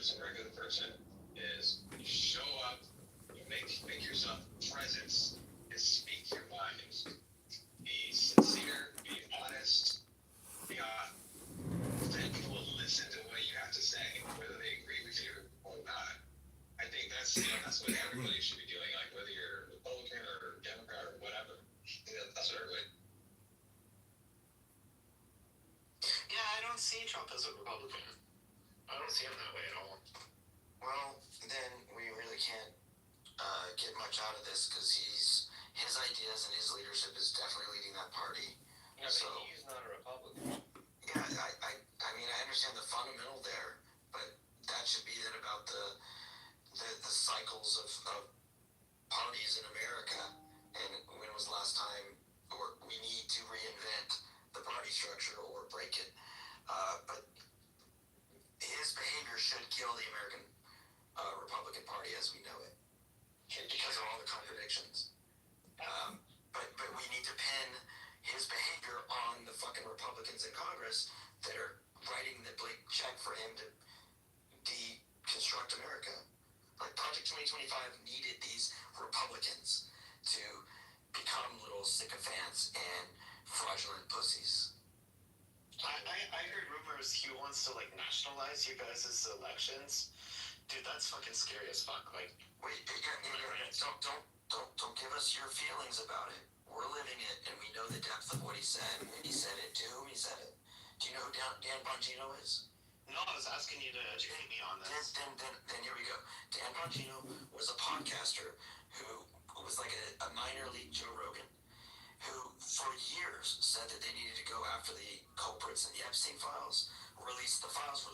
just a regular person, is you show up, you make yourself presence, and speak your mind. Be sincere, be honest, be then people will listen to what you have to say, whether they agree with you or not. I think that's what everybody should be doing, like whether you're Republican or Democrat or whatever. That's what everybody. Yeah, I don't see Trump as a Republican. I don't see him that way at all. Well, then we really can't get much out of this because his ideas and his leadership is definitely leading that party. Yeah, so he's not a Republican. Yeah, I mean, I understand the fundamental there, but that should be then about the cycles of parties in America, and when was the last time, or we need to reinvent the party structure or break it. But his behavior should kill the American Republican Party as we know it, because of all the contradictions. But we need to pin his behavior on the fucking Republicans in Congress that are writing the blank check for him to deconstruct America. Like Project 2025 needed these Republicans to become little sycophants and fraudulent pussies. I heard rumors he wants to like nationalize you guys' elections. Dude, that's fucking scary as fuck. Like, wait, don't give us your feelings about it. We're living it, and we know the depth of what he said. And he said it to whom he said it. Do you know who Dan Bongino is? No, I was asking you to educate me on this. Then here we go. Dan Bongino was a podcaster who was like a minor league Joe Rogan, who for years said that they needed to go after the culprits in the Epstein files, release the files.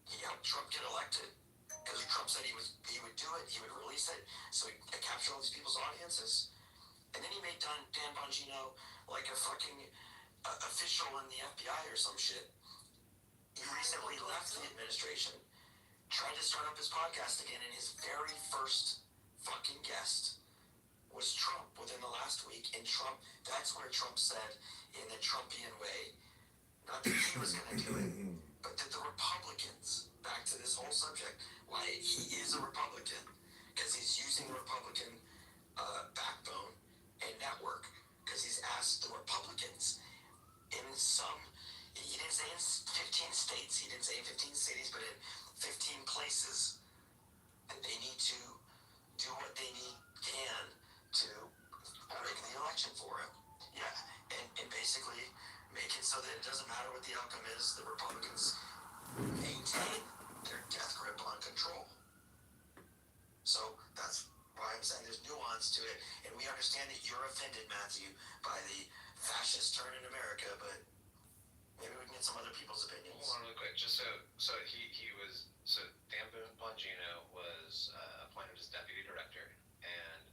He helped Trump get elected because Trump said he would do it, he would release it, so he could capture all these people's audiences. And then he made Dan Bongino like a fucking official in the FBI or some shit. He recently left the administration, tried to start up his podcast again, and his very first fucking guest was Trump within the last week. And Trump, that's where Trump said, in the Trumpian way, not that he was going to do it, but that the Republicans, back to this whole subject, why he is a Republican, because he's using the Republican backbone and network, because he's asked the Republicans in he didn't say in 15 states, he didn't say in 15 cities, but in 15 places, that they need to do what they can to rig the election for him. Yeah, and basically make it so that it doesn't matter what the outcome is, the Republicans maintain their death grip on control. So that's why I'm saying there's nuance to it, and we understand that you're offended, Matthew, by the fascist turn in America, but maybe we can get some other people's opinions. Hold on real quick, just so Dan Bongino was appointed as deputy director, and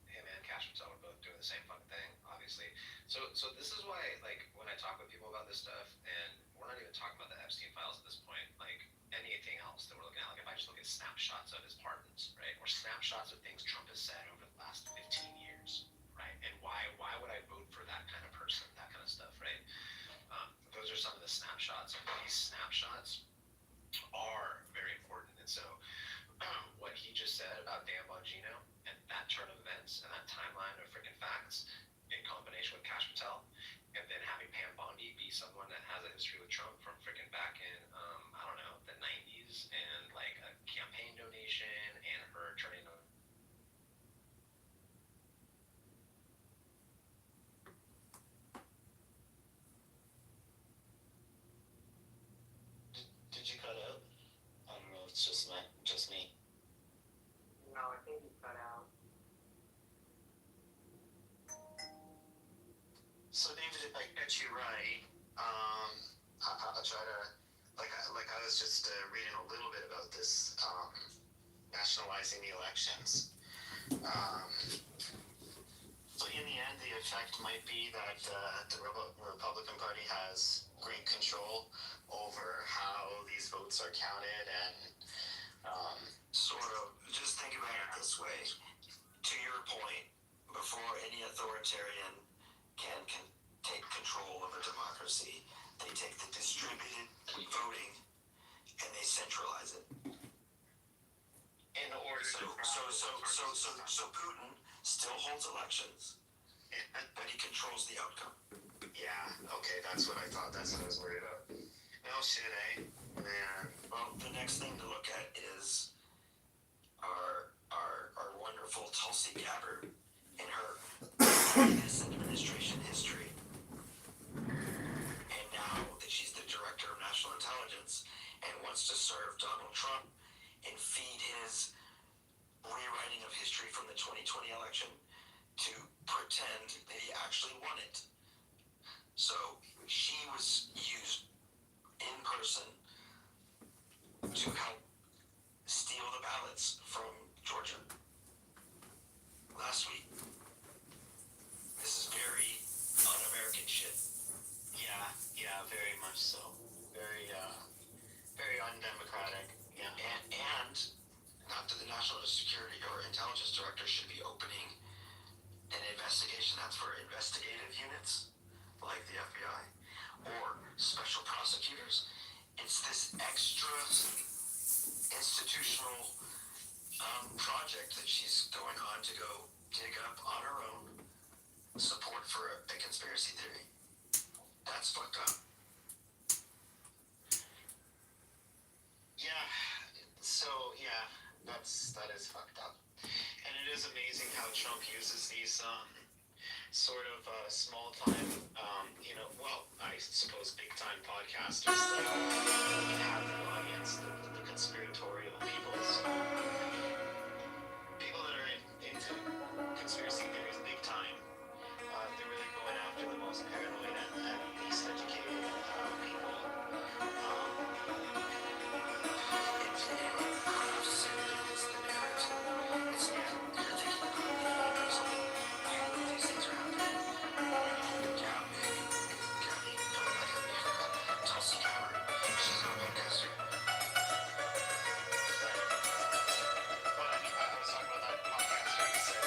him and Cash Patel were both doing the same fucking thing, obviously. So this is why, like, when I talk with people about this stuff, and we're not even talking about the Epstein files at this point, like anything else that we're looking at, like if I just look at snapshots of his pardons, right, or snapshots of things Trump has said over the last 15 years, right, and why would I vote for that kind of person, that kind of stuff, right? Those are some of the snapshots, and these snapshots are very important. And so what he just said about Dan Bongino and that turn of events and that timeline of freaking facts in combination with Kash Patel, and then having Pam Bondi be someone that has a history with Trump from freaking back in, I don't know, the 90s, and like a campaign donation and her turning Did you cut out? I don't know, it's just me. No, I think you cut out. So David, if I get you right, I'll try to, like I was just reading a little bit about this, nationalizing the elections. So in the end, the effect might be that the Republican Party has great control over how these votes are counted, and Sort of. Just think about it this way. To your point, before any authoritarian can take control of a democracy, they take the distributed voting and they centralize it. In order So to Putin still holds elections, but he controls the outcome. Yeah, okay, that's what I thought. That's what I was worried about. No shit, eh? Man. Well, the next thing to look at is our wonderful Tulsi Gabbard in her previous administration history. And now that she's the director of national intelligence and wants to serve Donald Trump and feed his rewriting of history from the 2020 election to pretend that he actually won it. So she was used in person to help steal the ballots from Georgia last week. This is very un-American shit. Yeah, very much so. Very, very undemocratic. Yeah. And not that the National Security or Intelligence Director should be opening an investigation. That's for investigative units like the FBI or special prosecutors. It's this extra institutional project that she's going on to go dig up on her own support for a conspiracy theory. That's fucked up. Yeah. So yeah, that is fucked up. And it is amazing how Trump uses these sort of small time, well, I suppose big time podcasters that have the audience, the conspiratorial peoples, people that are into conspiracy theories big time. They're really going after the most paranoid and least educated people. Tulsi Gabbard, she's not a podcaster. But I mean, I was talking about that podcaster you said.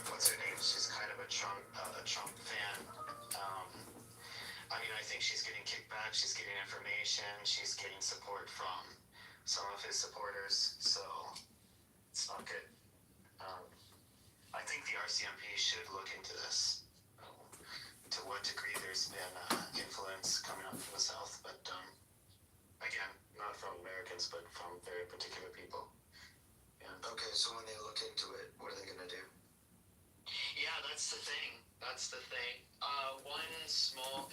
What's her name? She's kind of a Trump fan. I mean, I think she's getting kickback. She's getting information. She's getting support from some of his supporters. So it's not good. I think the RCMP should look into this. To what degree there's been influence coming up from the South, but again, not from Americans, but from very particular people. Yeah. Okay, so when they look into it, what are they gonna do? Yeah, that's the thing. One small,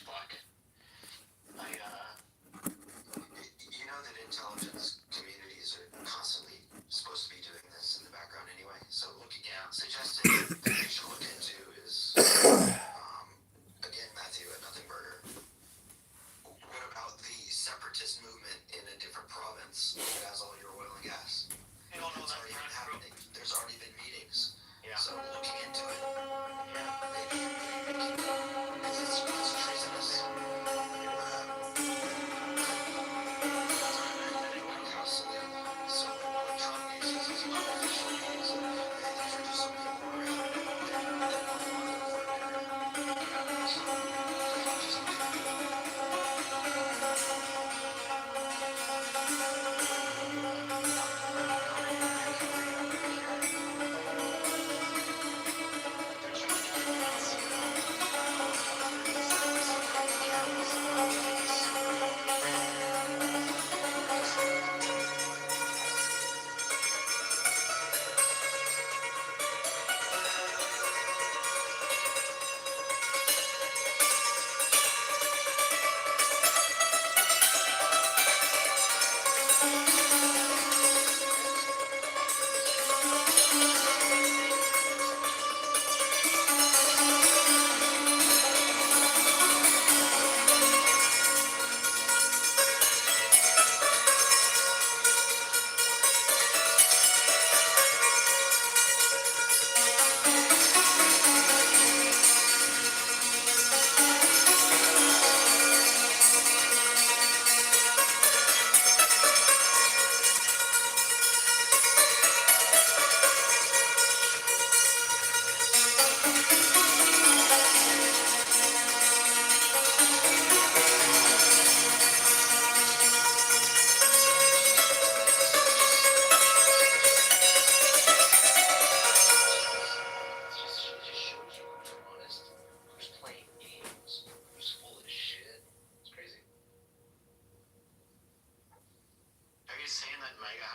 fuck. You know that intelligence communities are constantly supposed to be doing this in the background anyway. So suggesting that they should look into is, again, Matthew at Nothing Burger. What about the separatist movement in a different province that has all your oil and gas? I don't know It's that already been happening. There's already been meetings. Yeah. So looking into it, Yeah. maybe because it's treasonous.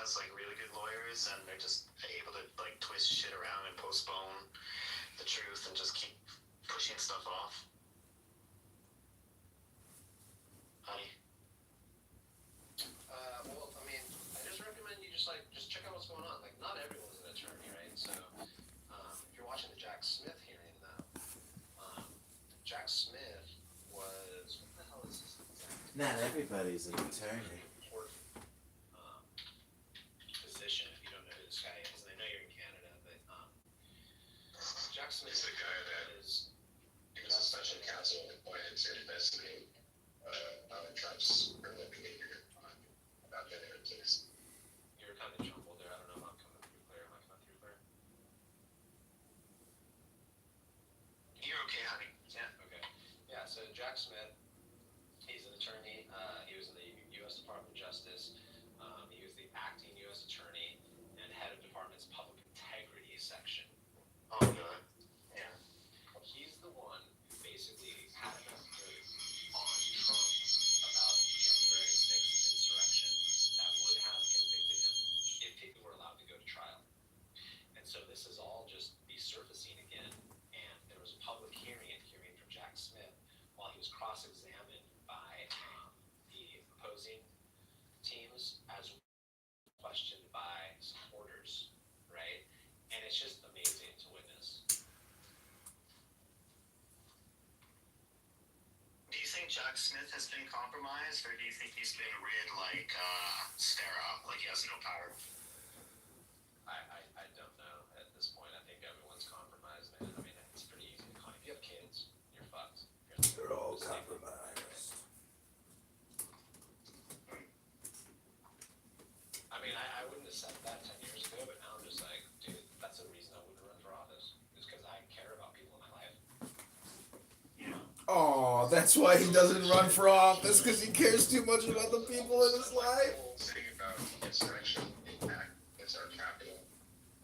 has like really good lawyers, and they're just able to like twist shit around and postpone the truth and just keep pushing stuff off. Honey. Well, I mean, I just recommend you just check out what's going on. Like, not everyone's an attorney, right? So, if you're watching the Jack Smith hearing, though, Jack Smith was, what the hell is his exact Not everybody's an attorney. important position if you don't know who this guy is. And I know you're in Canada, but Jack Smith He's the guy that is he was a special counsel appointed to investigate Donald Trump's criminal behavior about the case. you're kind of jumbled there. I don't know if I'm coming through clear. Am I coming through clear? You're okay, honey. Yeah. Okay. Yeah. So Jack Smith, he's an attorney. He was in the U.S. Department of Justice. He was the acting U.S. attorney and head of department's public integrity section. Oh god. Yeah. He's the one who basically had an update on Trump about the January 6th insurrection that would have convicted him if people were allowed to go to trial. And so this is all just resurfacing again. And there was a public hearing from Jack Smith while he was cross-examined by the opposing teams as questioned by supporters, right? And it's just amazing to witness. Do you think Jack Smith has been compromised, or do you think he's been rid like Stara, like he has no power? I don't know at this point. I think everyone's compromised, man. I mean, it's pretty easy to call. If you have kids, you're fucked. They're all compromised. I mean, I wouldn't have said that 10 years ago, but now I'm just like, dude, that's the reason I wouldn't run for office. Is because I care about people in my life. You know. Oh, that's why he doesn't run for office, because he cares too much about the people in his life. The whole thing about insurrection impact against our capital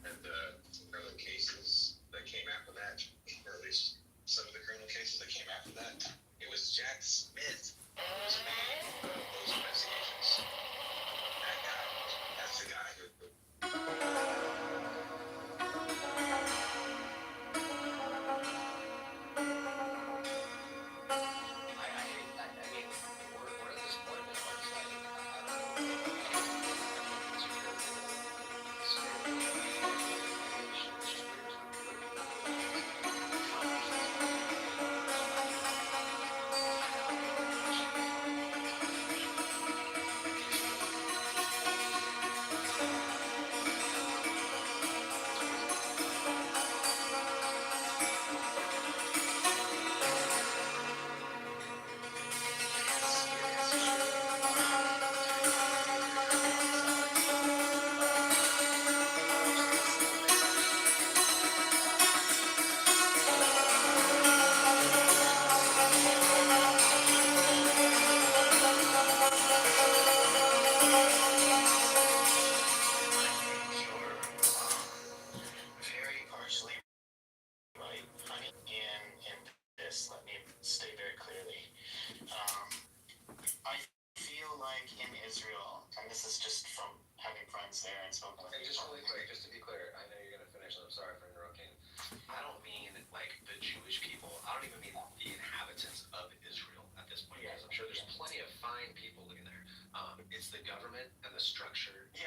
and the criminal cases that came after that, or at least some of the criminal cases that came after that, it was Jack Smith who was leading those investigations. That guy, that's the guy who I hate that. I mean, we're at this point now. It's like, Very partially right, honey. In this, let me state very clearly. I feel like in Israel, and this is just from having friends there and spoken with And just people. really quick, just to be clear, I know you're gonna finish, and I'm sorry for interrupting. I don't mean like the Jewish people. I don't even mean the inhabitants of Israel at this point, because I'm sure there's plenty of fine people living there. It's the government and the structure Yeah.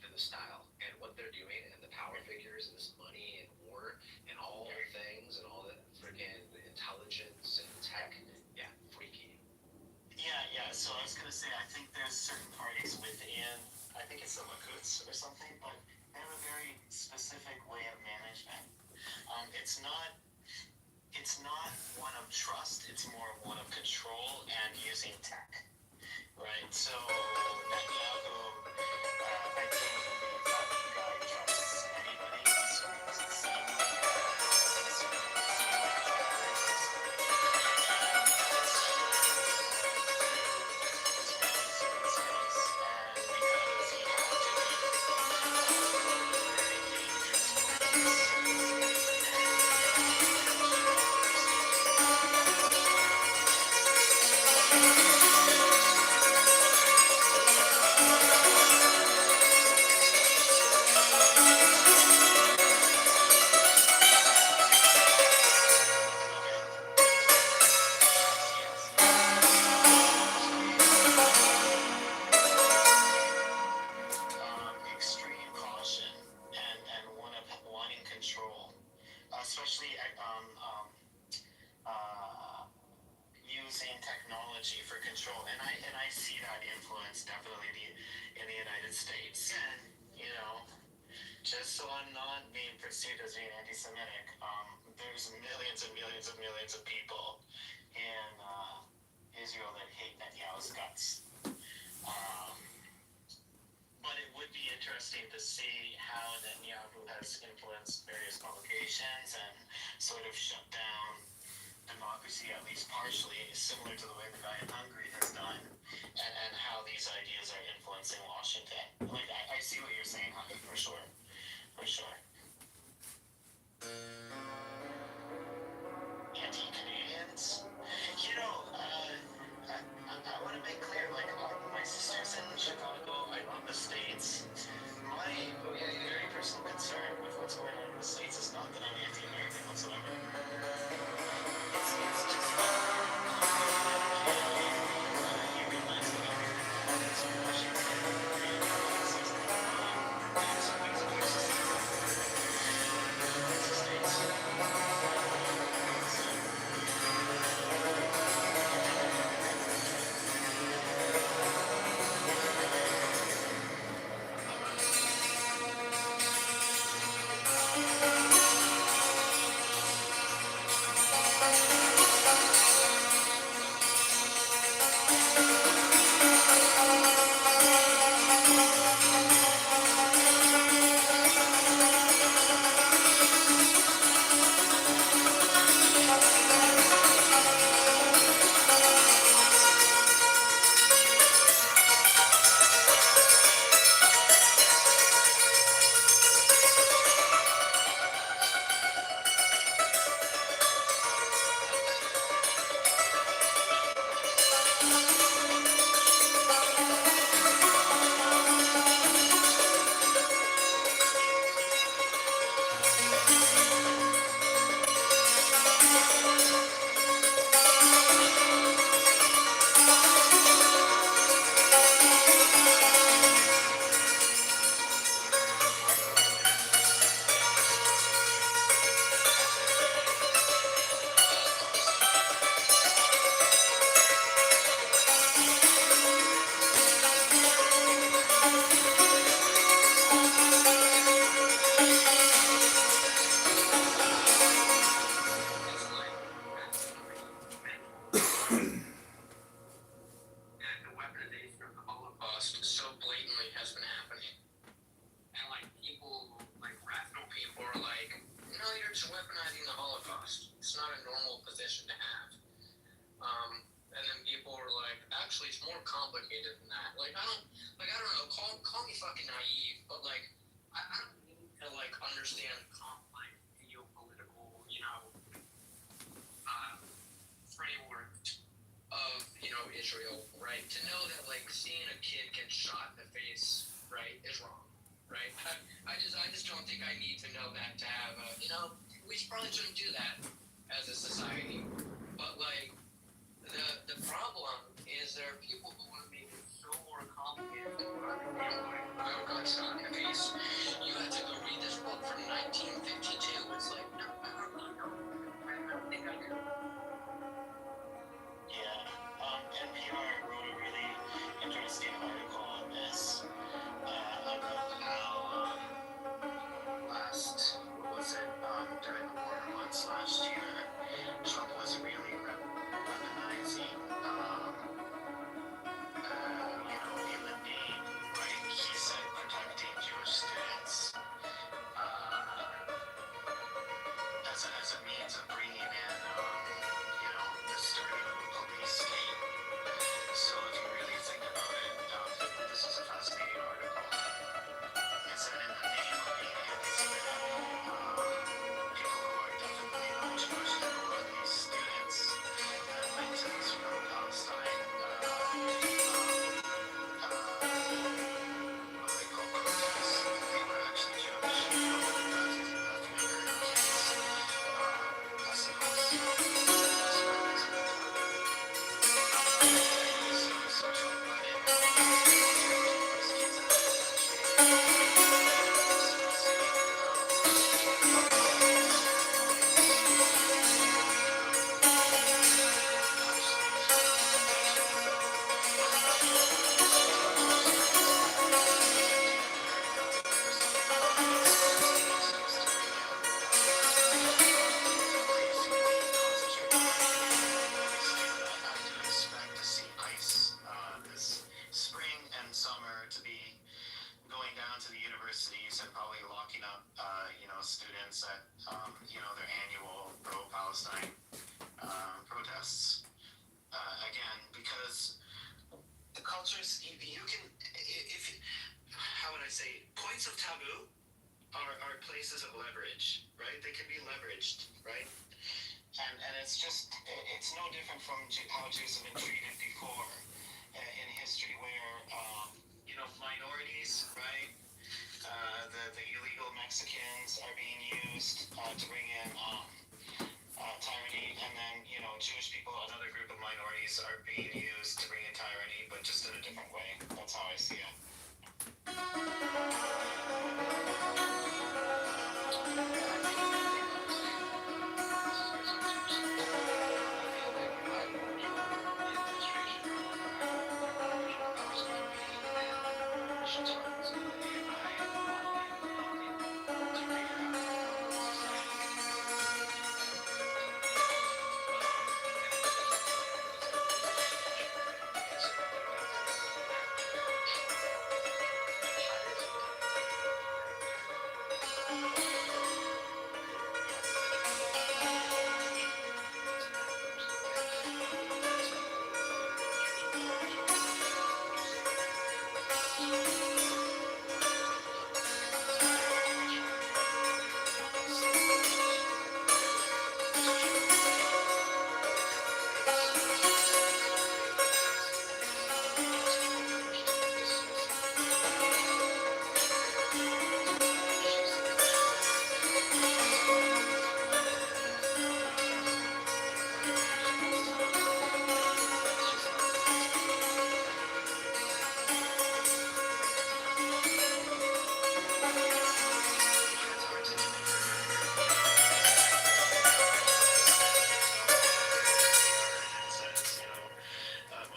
and the style and what they're doing and the power figures and this money and war and all the things and all the freaking intelligence and tech. Yeah, freaky. Yeah. So I was gonna say, I think there's certain parties within, I think it's the Lakuts or something, but they have a very specific way of management. It's not one of trust. It's more one of control and using tech, right? So Netanyahu, I think that guy trusts anybody. So it doesn't seem like United States. And, just so I'm not being pursued as being anti-Semitic, there's millions of people in Israel that hate Netanyahu's guts. But it would be interesting to see how Netanyahu has influenced various publications and sort of shut down democracy, at least partially, similar to the way the guy in Hungary has done, and how these ideas are influencing Washington. Like, I see what you're saying, honey, for sure. For sure. Anti-Canadians? I want to make clear, like, my sister's in Chicago, I love the States. My very personal concern with what's going on in the States is not that I'm anti-American whatsoever. It's just that, you realize that American politics are pushing for racism, and some things that are complicated than that. Like I don't know. Call me fucking naive, but like I don't need to like understand complex geopolitical, framework of Israel, right? To know that like seeing a kid get shot in the face, right, is wrong, right? I just don't think I need to know that to have a we probably shouldn't do that as a society, but like. The problem is there are people who want to make it so more complicated to understand why Kyle got shot in the face. You have to go read this book from 1952. It's like, no, I don't think I do. Yeah, NPR wrote a really interesting article on this about how during the war months last year, Trump was really weaponizing, in the name, right? He said protecting Jewish students as a means of bringing in universities and probably locking up, students at, their annual pro-Palestine protests. Again, because the cultures, you can, if how would I say, points of taboo are places of leverage, right? They can be leveraged, right? And it's it's no different from how Jews have been treated before in history, where minorities, right? The illegal Mexicans are being used to bring in tyranny, and then Jewish people, another group of minorities, are being used to bring in tyranny, but just in a different way. That's how I see it.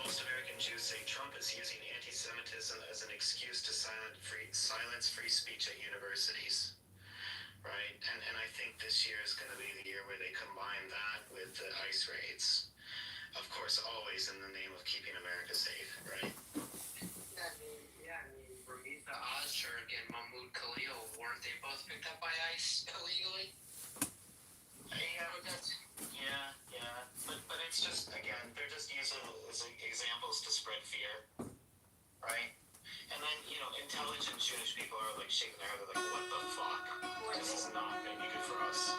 Most American Jews say Trump is using anti-Semitism as an excuse to silence free speech at universities, right? And I think this year is going to be the year where they combine that with the ICE raids. Of course, always in the name of keeping America safe, right? Ramita Ozturk and Mahmoud Khalil, weren't they both picked up by ICE illegally? Yeah. But it's just, again, they're just using as examples to spread fear, right? And then, intelligent Jewish people are like shaking their head, they're like, what the fuck? This is not going to be good for us.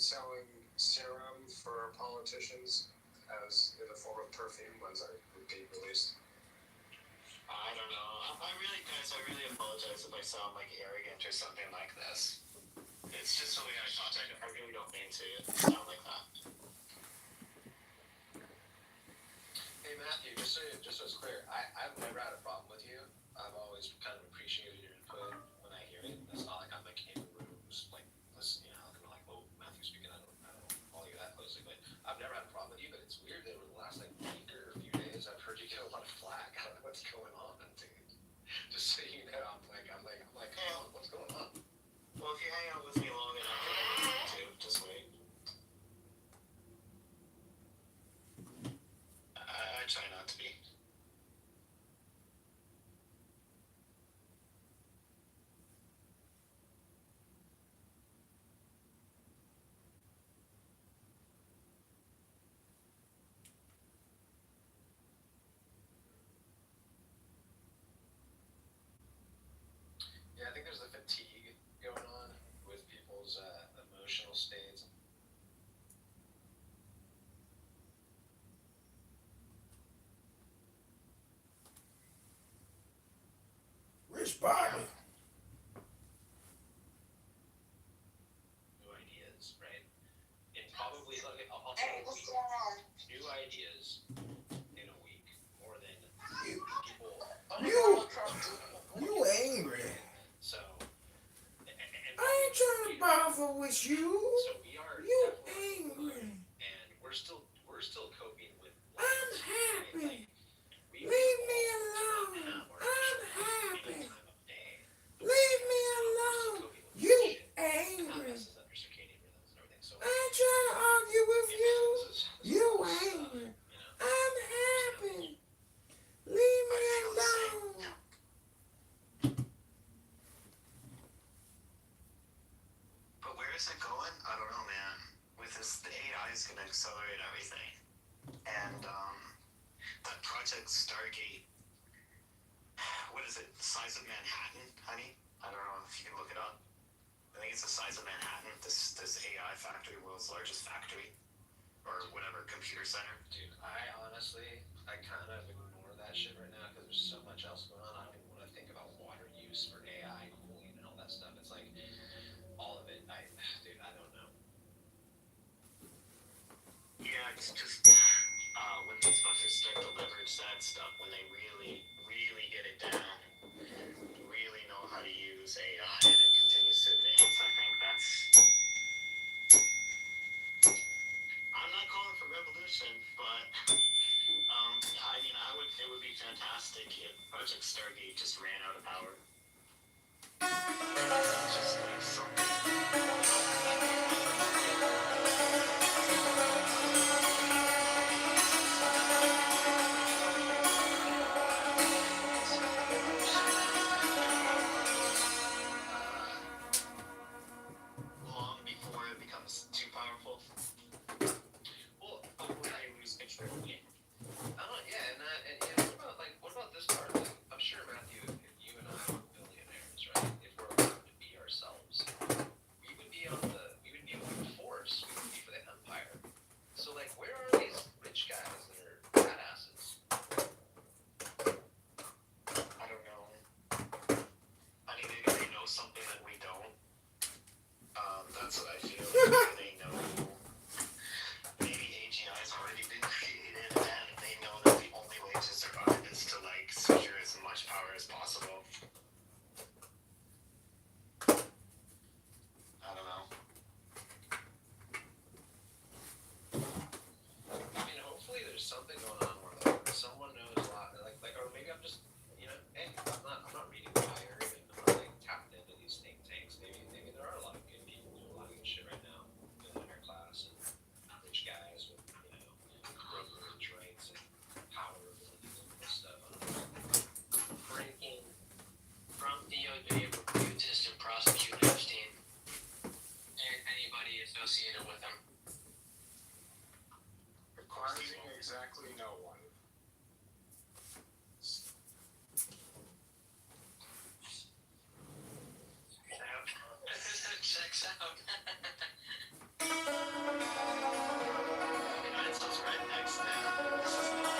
selling serum for politicians as in the form of perfume? When's that being released? I don't know. I really apologize if I sound like arrogant or something like this. It's just the way I talk. I really don't mean to sound like that. Hey Matthew, just so it's clear, I've never had a problem with you. I've always kind of appreciated your input when I hear it. It's not like I'm like in rooms like listen, you know, like oh Matthew's speaking. I don't follow you that closely, but I've never you hang out with me long enough, you'll learn too. Just wait. I try not to be. Yeah, I think there's a fatigue going on with people's emotional states. Rich Bobby. New ideas, right? And probably, like, I'll say a week. New ideas in a week, more than You, people. you angry. So, and I ain't trying to bother with you. So we are You definitely angry. and we're still coping with. I'm happy. Leave me alone. I'm happy. Leave me alone. You angry. I ain't trying to argue with you. You angry. I'm happy. Leave me alone. But where is it going? I don't know, man. With this, the AI is going to accelerate everything. And that Project Stargate, what is it? Size of Manhattan, honey? I don't know if you can look it up. I think it's the size of Manhattan. This AI factory, world's largest factory, or whatever computer center. Dude, I honestly, I kind of ignore that shit right now because there's so much else going on. I don't even want to think about water use for AI cooling and all that stuff. It's like all of it. Dude, I don't know. Yeah, it's just when these fuckers start to leverage that stuff, when they really, really get it down, really know how to use AI, and it continues to advance. I think that's. I'm not calling for revolution, but I mean, it would be fantastic if Project Stargate just ran out of power. Just like something. Long before it becomes too powerful. Well, I lose control. yeah, and what about this part? Like, I'm sure, Matthew, if you and I were billionaires, right? If we're allowed to be ourselves, we would be on the force. We would be for the empire. So, like, where are these rich guys that are badasses? I don't know. I mean, maybe they know something that we don't. That's what I feel. They know. Maybe AGI's already been created, and they know that the only way to survive is to like secure as much power as possible. I don't know. I mean, hopefully there's something going on where like someone knows a lot, or maybe I'm just, hey, I'm not reading Wired and I'm not like tapped into these think tanks. Maybe there are a lot of good people doing a lot of good shit right now, millionaire class and rich guys with brokerage rights and power abilities and this stuff. I don't know. Breaking from DOJ refused to prosecute Epstein and anybody associated with him. Requiring exactly no one. Checks out. It's those rednecks now. This is not.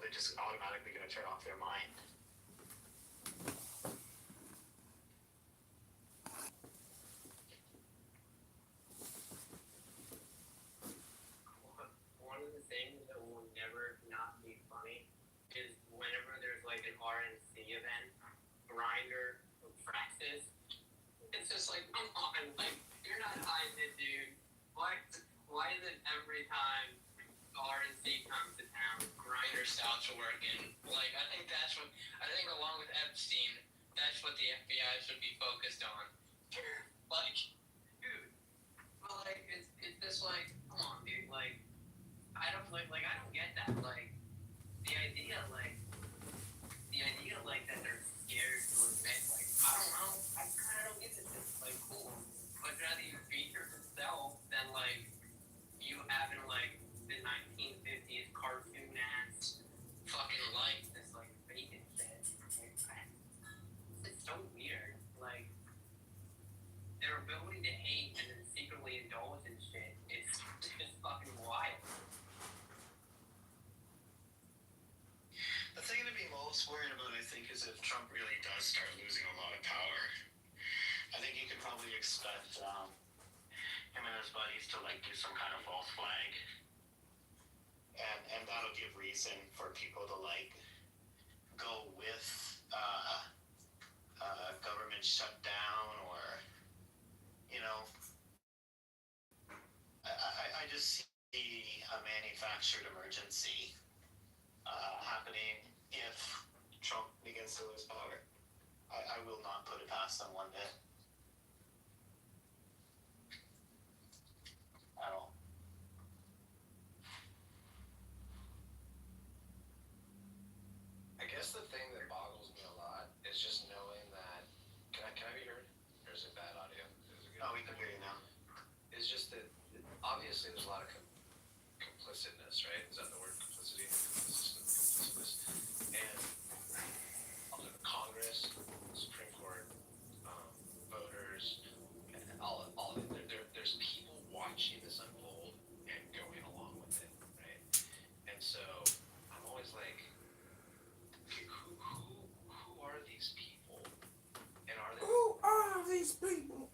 they're just automatically going to turn off their mind. One of the things that will never not be funny is whenever there's like an RNC event, Grinder, Praxis, it's just like, come on, like, you're not hiding it, dude. Why is it every time RNC comes to town, Grinder stops working? Like, I think along with Epstein, that's what the FBI should be focused on. Like, dude, but like, it's just like, come on, dude, like, I don't get that, like, the idea that they're scared to admit, like, I don't know, I kind of don't get this, like, cool, but rather you feature yourself than, like, you having, like, the 1950s cartoon ass fucking life that's, like, fake and shit. Like, it's so weird, like, their ability to hate and then secretly indulge in shit, it's just fucking wild. The thing to be most worried about, I think, is if Trump really does start losing a lot of power. I think you could probably expect him and his buddies to like do some kind of false flag, and that'll give reason for people to like go with government shutdown, or you know, I just see a manufactured emergency happening if Trump begins to lose power. I will not put it past them one bit. At all. I guess the thing that boggles me a lot is just knowing that. Can I be heard? Or is it bad audio? Is it good? Oh, we can hear you now. It's just that obviously there's a lot of complicitness, right? Is that the word, complicity? Complicitness. And the Congress, Supreme Court, voters, and all of it. There's people watching this unfold and going along with it, right? And so I'm always like, okay, who are these people? And are they? Who are these people?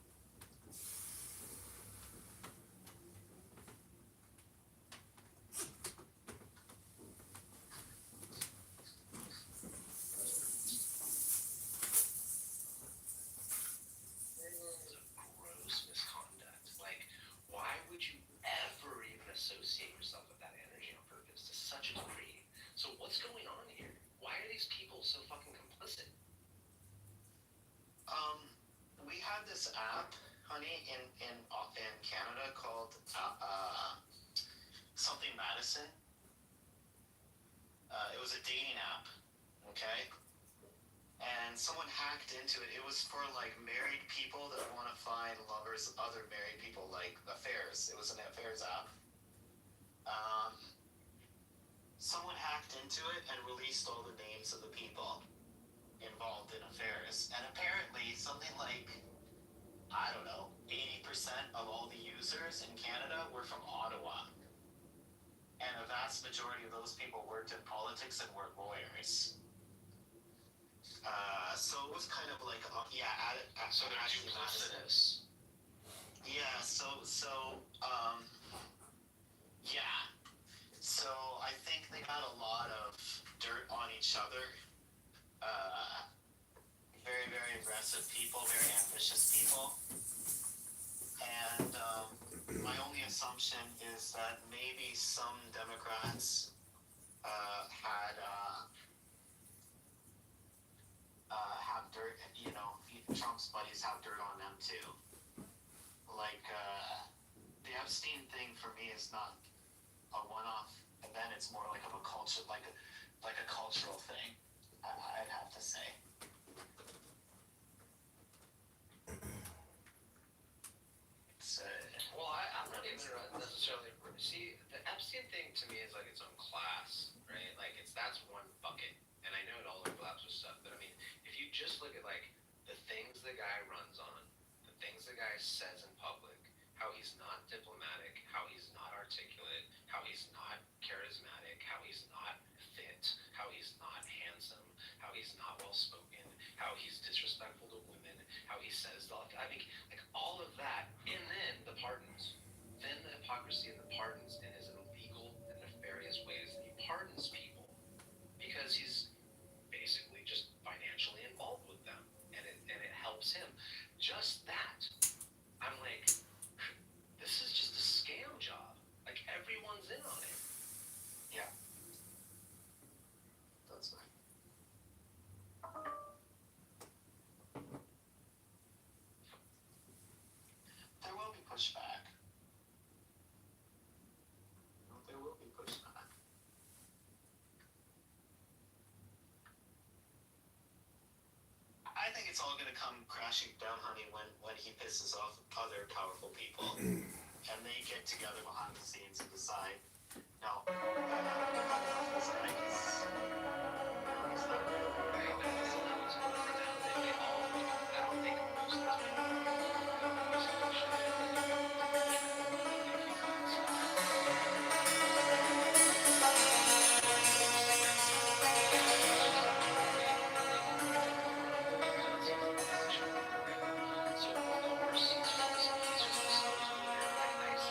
Gross misconduct. Like, why would you ever even associate yourself with that energy on purpose to such a degree? So what's going on here? Why are these people so fucking complicit? We had this app, honey, in Canada called something Madison. It was a dating app, okay? And someone hacked into it. It was for like married people that want to find lovers of other married people, like affairs. It was an affairs app. Someone hacked into it and released all the names of the people involved in affairs. And apparently something like, I don't know, 80% of all the users in Canada were from Ottawa. And a vast majority of those people worked in politics and were lawyers. So it was kind of like, So they're duplicitous. Yeah, so, yeah. So I think they got a lot of dirt on each other. Very, very aggressive people, very ambitious people. And my only assumption is that maybe some Democrats have dirt, Trump's buddies have dirt on them too. Like, the Epstein thing for me is not a one-off event. It's more like of a culture, like a cultural thing. I'd have to say. It's Well, I'm not even necessarily. See, the Epstein thing to me is like its own class, right? Like that's one bucket, and I know it all overlaps with stuff. But I mean, if you just look at like the things the guy runs on, the things the guy says in public, how he's not diplomatic, how he's not articulate, how he's not charismatic, how he's not fit, says, I think, like all of that, and then the pardons, then the hypocrisy and the pardons in his illegal and nefarious ways that he pardons people because he's basically just financially involved with them, and it helps him. Just that, I'm like, this is just a scam job. Like everyone's in on it. Yeah. That's fine. There will be pushback. There will be pushback. I think it's all gonna come crashing down, honey, when he pisses off other powerful people, and they get together behind the scenes and decide, no, he's right. He's not good. I don't know what's going for them. They all, I don't think most of the time, so of course, he's just very nice.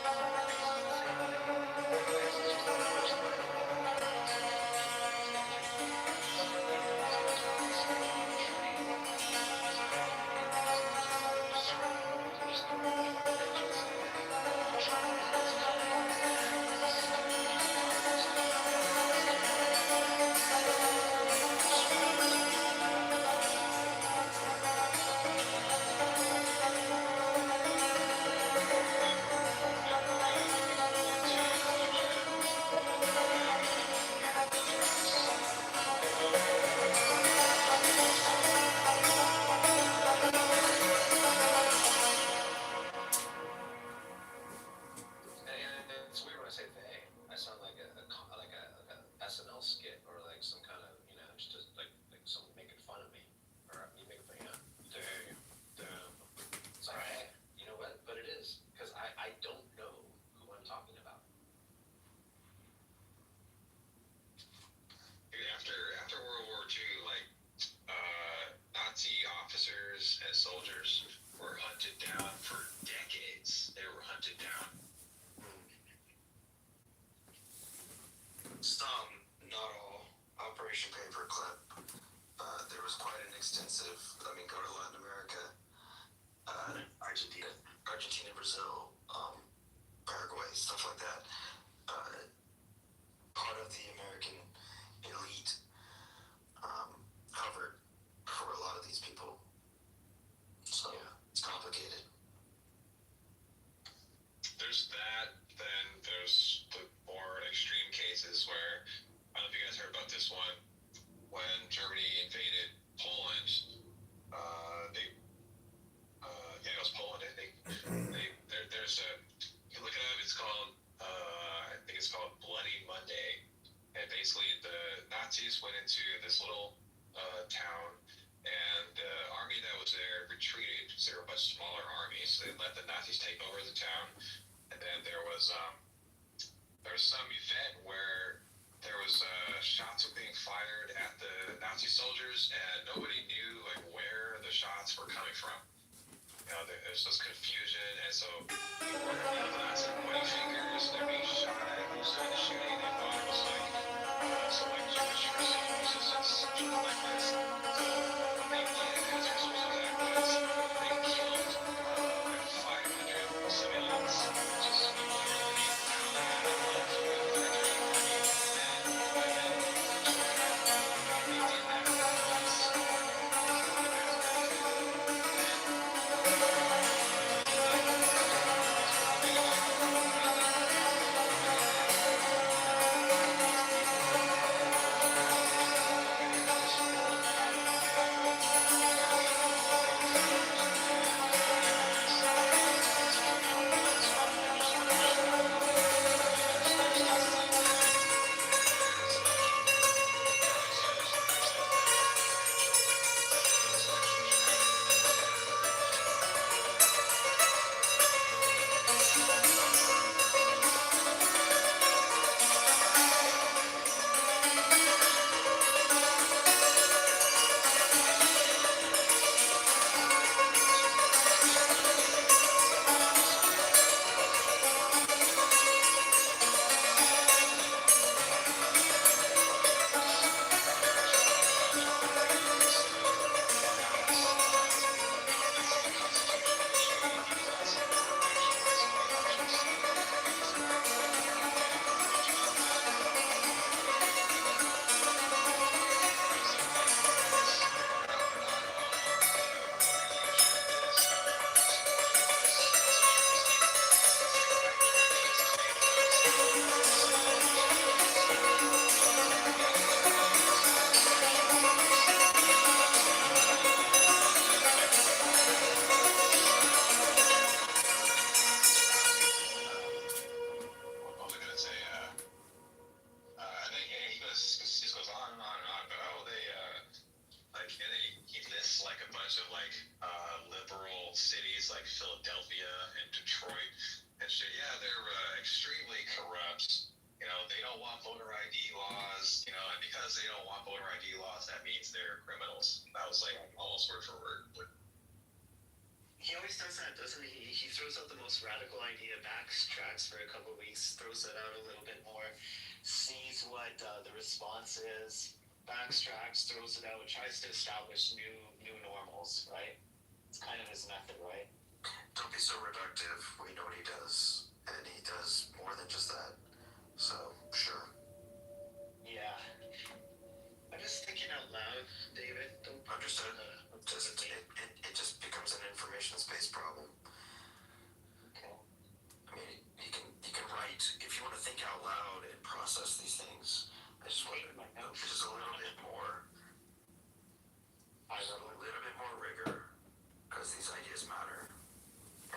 And it's weird when I say they. I sound like a SNL skit or like some kind of just like someone making fun of me or me making fun. They, them. It's like hey, you know what? But it is because I don't know who I'm talking about. After World War II, like Nazi officers and soldiers were hunted down for decades. They were hunted down. Some, not all, Operation Paperclip. There was quite an extensive, go to Latin America, Argentina, Brazil, Paraguay, stuff like that. Part of the American elite covered for a lot of these people. So, yeah, it's complicated. There's that. Then there's the more extreme cases where I don't know if you guys heard about this one. When Germany invaded Poland, it was Poland. I think there's a. You can look it up. It's called. I think it's called Bloody Monday, and basically the Nazis went into this little town, and the army that was there retreated because they were a much smaller army, so they let the Nazis take over the town. And then there was some event where there was shots were being fired at the Nazi soldiers, and nobody knew like where the shots were coming from. There's this confusion, and so people were Nazi pointing fingers, they're being shot at, who's doing the shooting, they thought it was like some like Jewish resistance or something like this. So the answers to that was they killed like 500 civilians, just literally pounded out of love with their army, men, women, children. They did that because because they don't want voter ID laws, that means they're criminals. That was like almost word for word. He always does that, doesn't he? He throws out the most radical idea, backtracks for a couple of weeks, throws it out a little bit more, sees what the response is, backtracks, throws it out, tries to establish new normals, right? It's kind of his method, right? Don't be so reductive. We know what he does, and he does more than just that. So, sure. Yeah. I'm just thinking out loud, David. Don't Understood. It just becomes an information space problem. Okay. I mean, you can write if you want to think out loud and process these things. I just want just a little bit more. A little bit more rigor, because these ideas matter,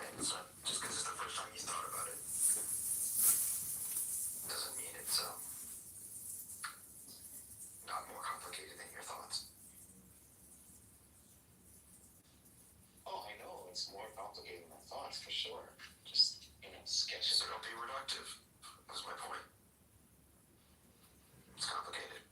and it's not just because it's the first time you thought about it doesn't mean it's not more complicated than your thoughts. Oh, I know. It's more complicated than I thought, for sure. Just, sketching. So don't be reductive. That's my point. It's complicated.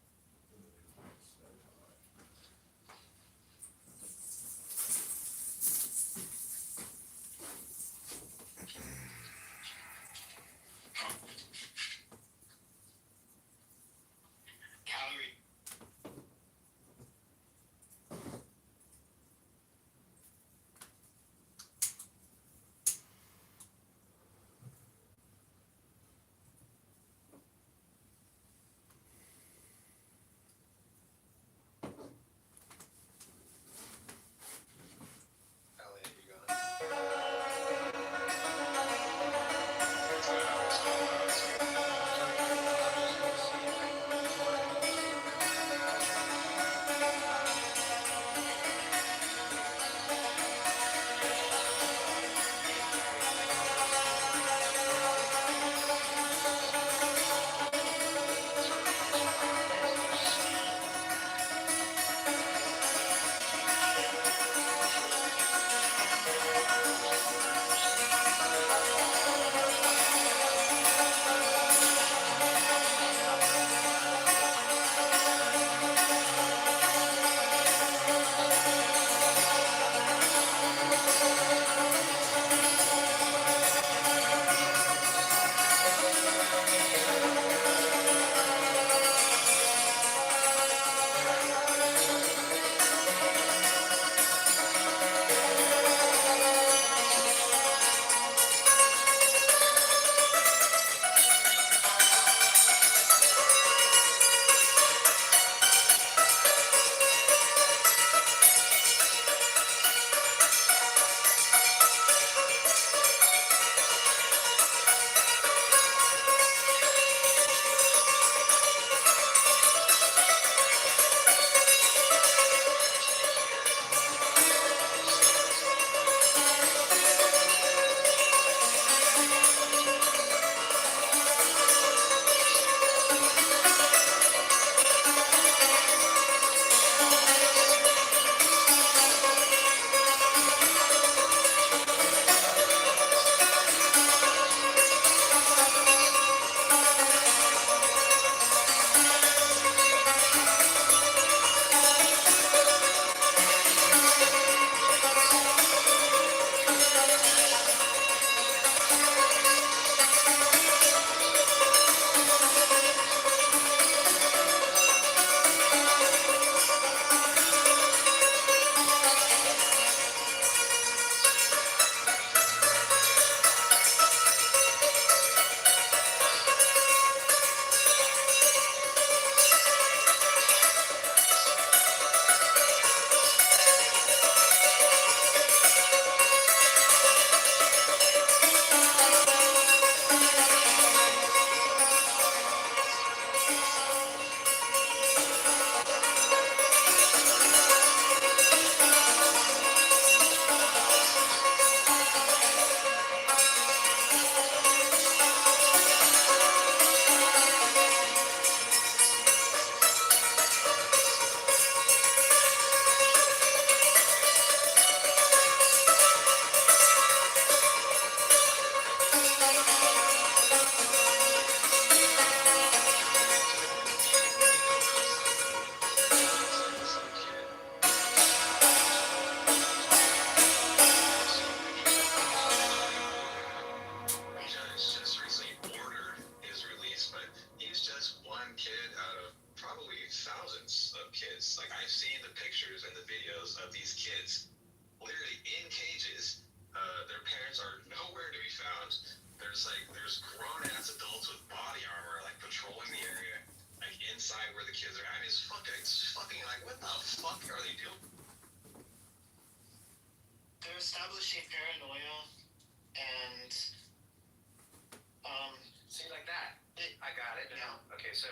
probably thousands of kids. Like I've seen the pictures and the videos of these kids literally in cages. Their parents are nowhere to be found. There's grown ass adults with body armor like patrolling the area, like inside where the kids are. I mean, it's fucking like what the fuck are they doing? They're establishing paranoia and See, like that. I got it now. Okay, so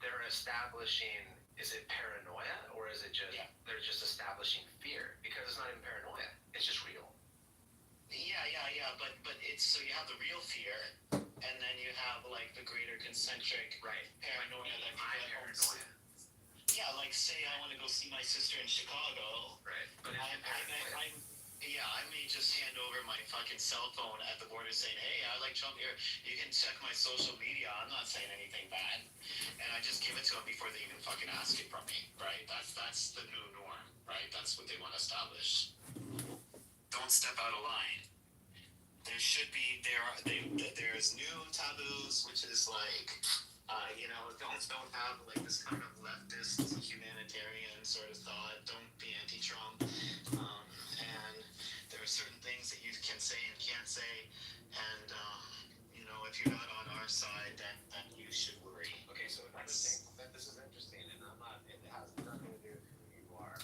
they're establishing. Is it paranoia or is it just they're just establishing fear? Because it's not even paranoia. It's just real. yeah, but it's so you have the real fear, and then you have like the greater concentric paranoia that people My at home paranoia. Yeah, like say I want to go see my sister in Chicago. Right. But if you're paranoia. I may just hand over my fucking cell phone at the border saying, hey, I like Trump here. You can check my social media. I'm not saying anything bad. And I just give it to them before they even fucking ask it from me, right? That's the new norm, right? That's what they want to establish. Don't step out of line. There should be, there's new taboos, which is like, don't have like this kind of leftist humanitarian sort of thought. Don't be anti-Trump. And there are certain things that you can say and can't say. And, if you're not on our side, then you should worry. Okay, so another thing that this is interesting, and I'm not. It has nothing to do with who you are.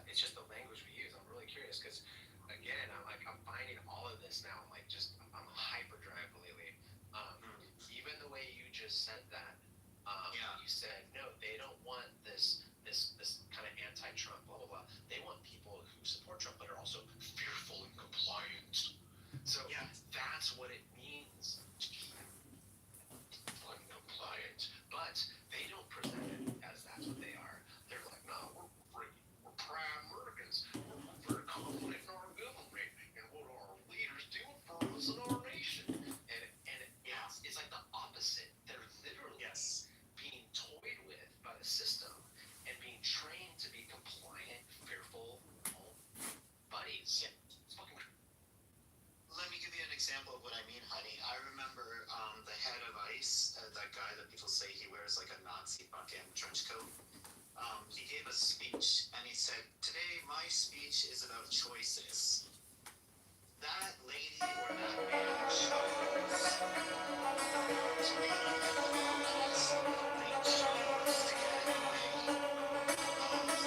It's just the language we use. I'm really curious because, again, I'm finding all of this now. I'm a hyperdrive lately. Even the way you just said that. You said no, they don't want this kind of anti-Trump, blah blah blah. They want people who support Trump but are also fearful and compliant. So that's what it means to be uncompliant. But they don't present it as that's what they are. They're like, no, we're proud Americans. We're very confident in our government and what our leaders do for us and our nation. And it's like the opposite. They're literally being toyed with by the system and being trained to be compliant, fearful buddies. Yeah. It's fucking Let me give you an example of what I mean, honey. I remember the head of ICE, that guy that people say he wears like a Nazi fucking trench coat. He gave a speech and he said, today my speech is about choices. That lady or that man chose to be because they chose to get in the way of the cause.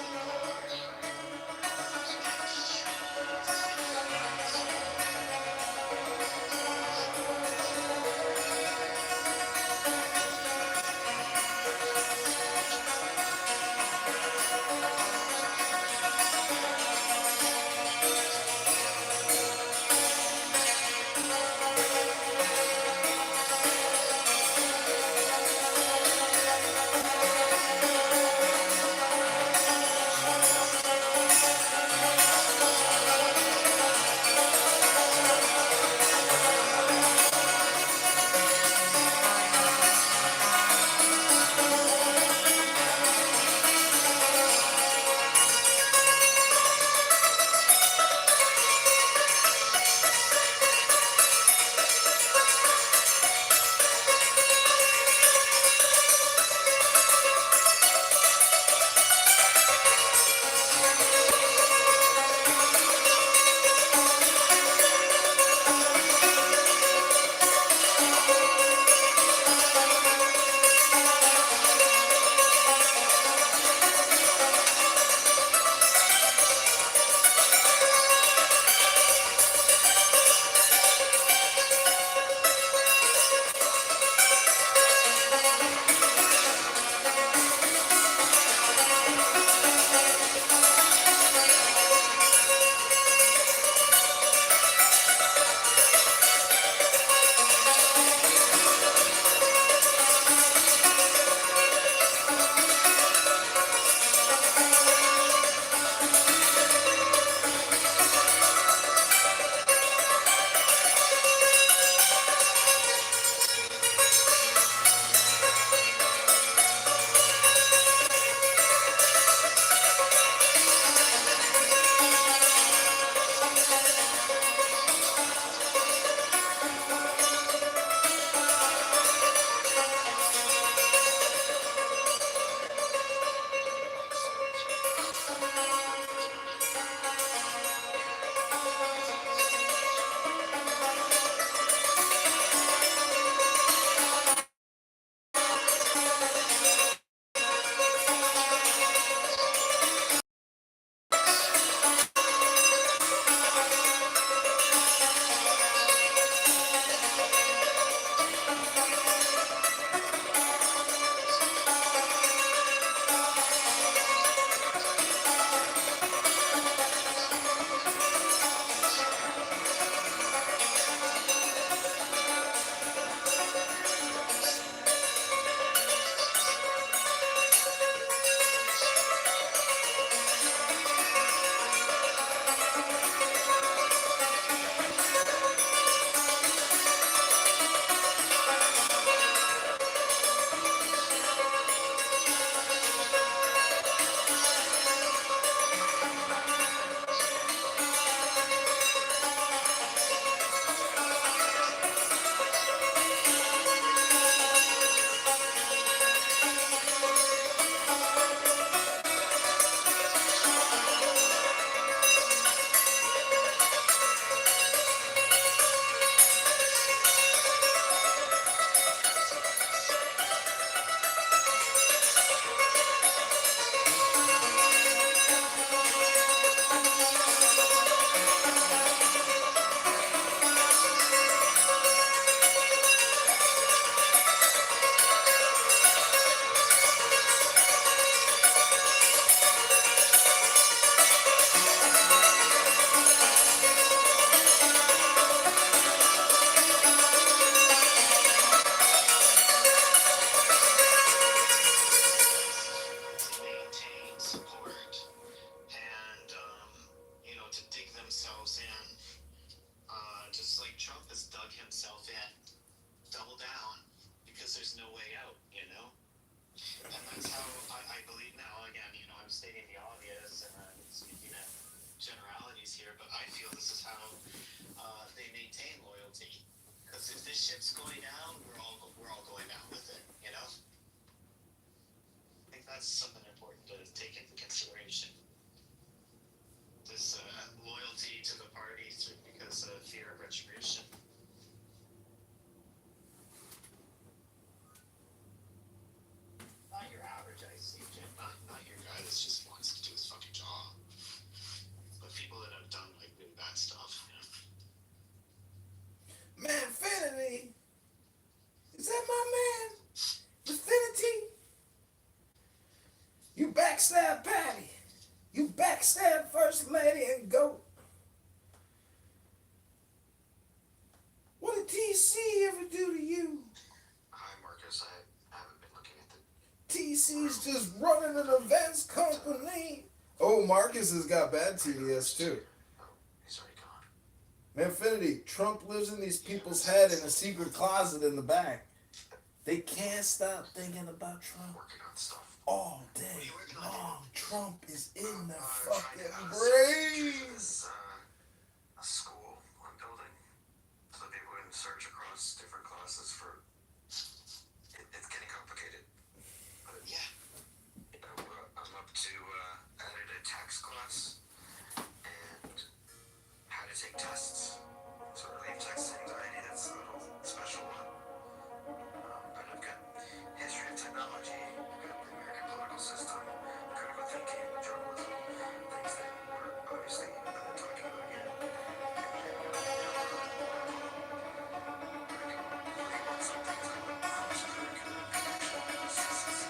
here, but I feel this is how they maintain loyalty. Because if this ship's going down, we're all going down with it. You know. I think that's something important to take into consideration. This loyalty to the party because of fear of retribution. Not your average IC agent, not your guy that just wants to do his fucking job. But people that have done like really bad stuff, you know. Manfinity? Is that my man? Infinity? You backstab Patty. You backstab First Lady and Goat. What did TC ever do to you? Hi, Marcus. I haven't been looking at the. TC's just running an events company. Oh, Marcus has got bad TDS too. Oh, he's already gone. Manfinity, Trump lives in these people's head in a secret closet in the back. They can't stop thinking about Trump Working on stuff. all day What are you working on, long. Trump is in their Trying fucking to brains. A school I'm building, so that people can search across different classes for. It's getting complicated, but Yeah. I'm up to added a tax class and how to take tests. So relief text anxiety, that's a little special one. But I've got history of technology, I've got the American political system, critical thinking, journalism, things that we're obviously not talking about yet. Working on some things I like cross-curricular connections.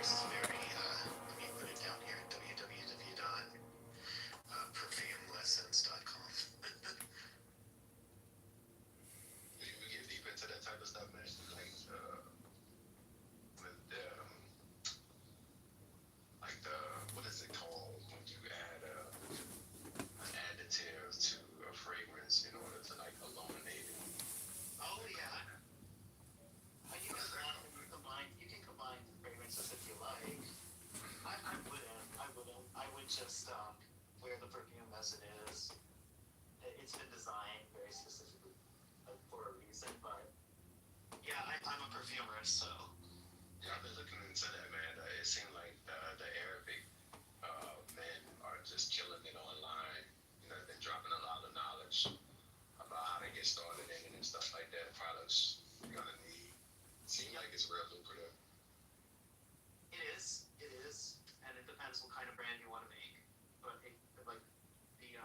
This is very, let me put it down here, www.perfumelessons.com. We get deep into that type of stuff, man. Like the what is it called when you add an additive to a fragrance in order to like illuminate it? Oh, yeah. You can combine fragrances if you like. I wouldn't. I would just wear the perfume as it is. It's been designed very specifically for a reason, but yeah, I'm a perfumer, so. Yeah, I've been looking into that, man. It seemed like the Arabic men are just killing it online. You know, they're dropping a lot of knowledge about how to get started in it and stuff like that. Products you're gonna need. Seem like it's real lucrative. It is, and it depends what kind of brand you want to make. But like the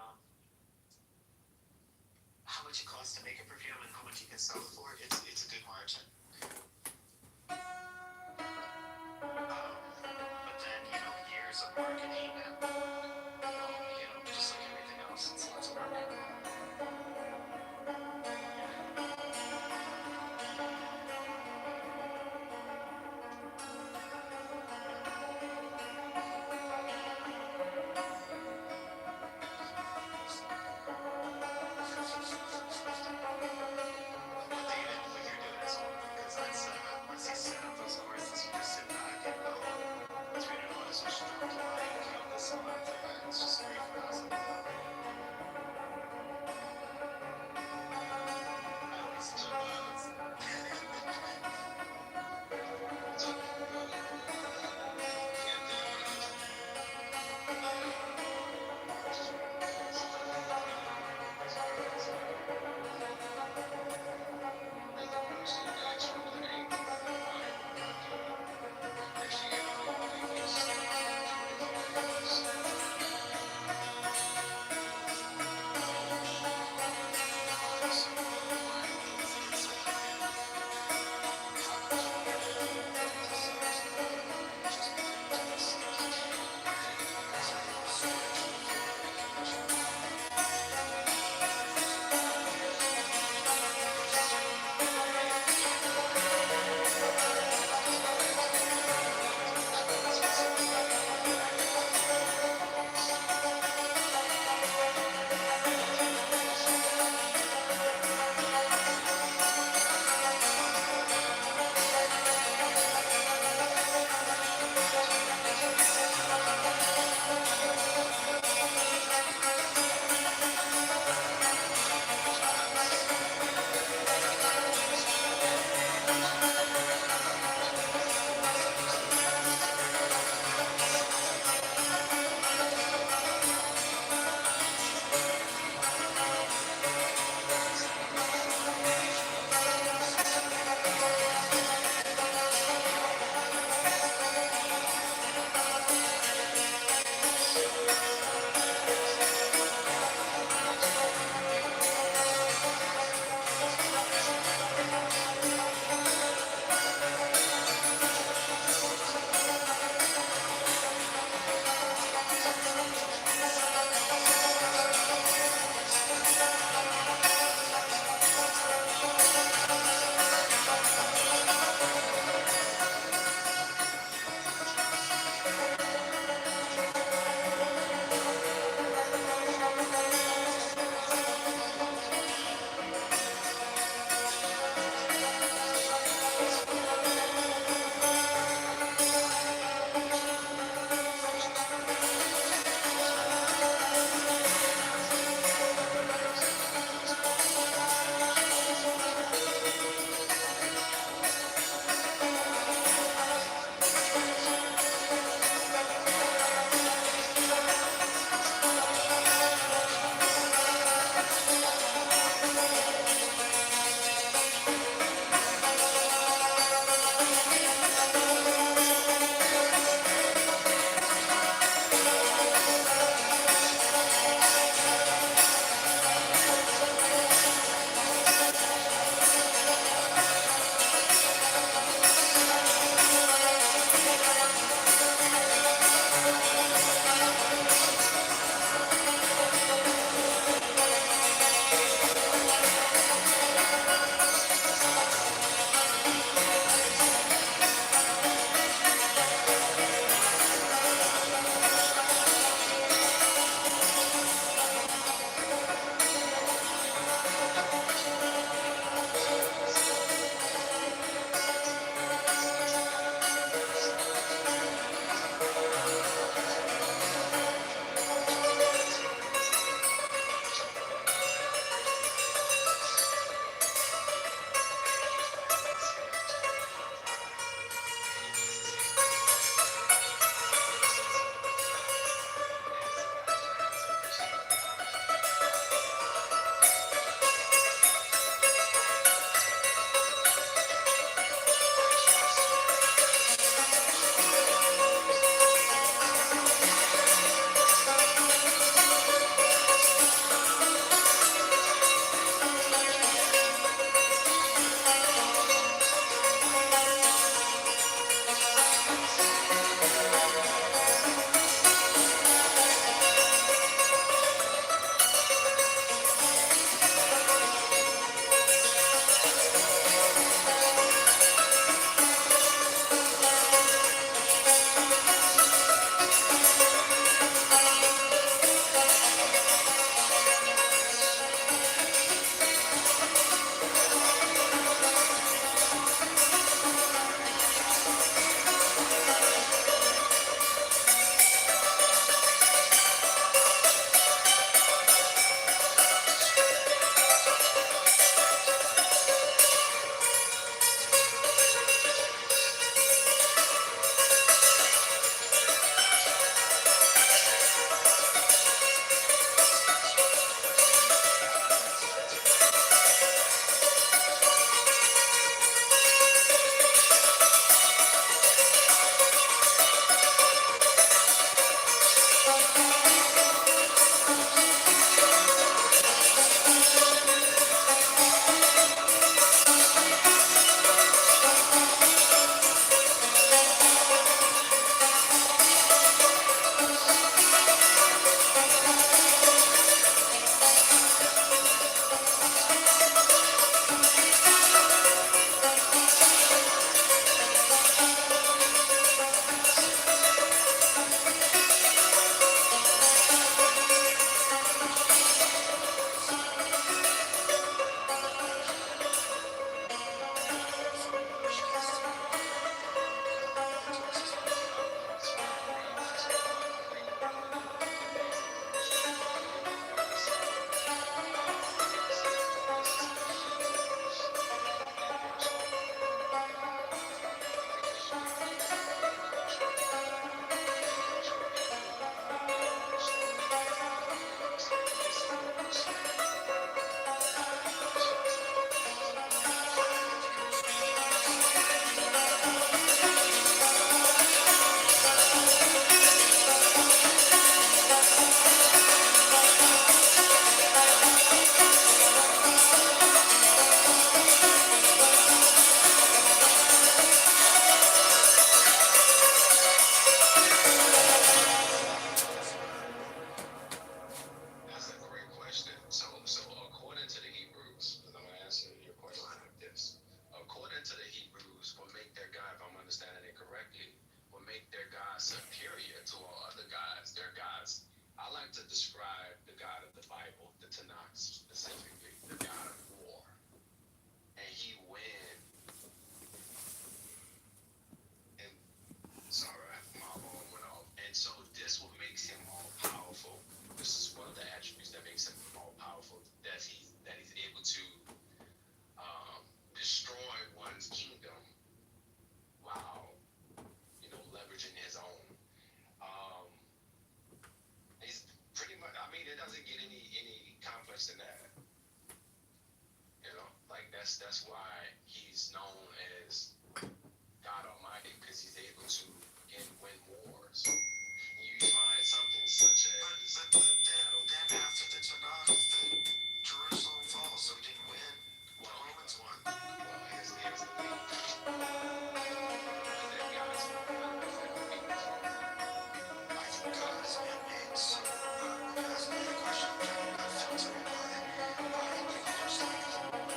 how much it costs to make a perfume and how much you can sell it for, it's a good margin. But then years of marketing and just like everything else, it's lots of work. Once you set up those courses, you just sit back and go, 300 dollars, which is not to buy, count this on. not superior to all other gods. They're gods. I like to describe the God of the Bible, the Tanakh specifically, the God of war. And he win. And sorry, my alarm went off. And so this what makes him all powerful. This is one of the attributes that makes him all powerful. That he's able to destroy one's kingdom while leveraging his own. Um, he's pretty much. I mean, it doesn't get any complex than that. Like that's why he's known as God Almighty, because he's able to win wars. You find something such as Then after the Tanakh, Jerusalem falls, so he didn't win. The Romans won. Well, here's the thing. That God's fault. That's like the people's fault. I think God is man-made, so when you ask me a question, I'm trying to not filter it by English language. He's got a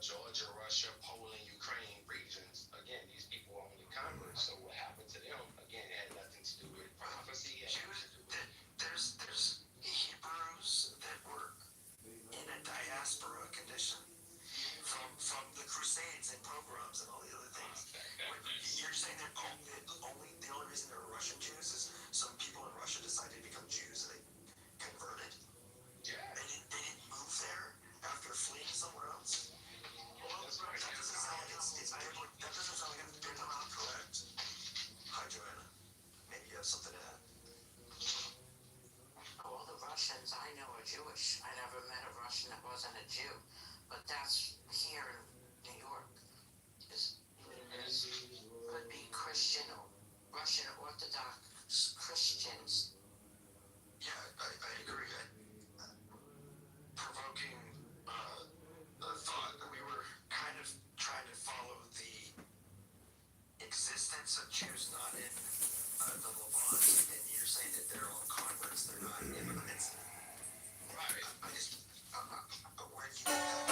Georgia, Russia, Poland, Ukraine regions. Again, these people were only converts. So what happened to them? Again, it had nothing to do with prophecy. It had nothing to do with There's Hebrews that were in a diaspora condition from the Crusades and pogroms and all the other things. You're saying that the only reason there were Russian Jews is some people in Russia decided to become Jews and they converted. Yeah. They didn't move there after fleeing somewhere else. Well, That's right. that doesn't sound like it's biblical correct. Hi, Joanna. Maybe you have something to add. All the Russians I know are Jewish. I never met a Russian that wasn't a Jew, but that's here in New York. Could be Christian or Russian Orthodox Christians. Yeah, I agree. Provoking the thought that we were kind of trying to follow the existence of Jews not in the Levant, and you're saying that they're all converts, they're not immigrants. Right. Where do you get that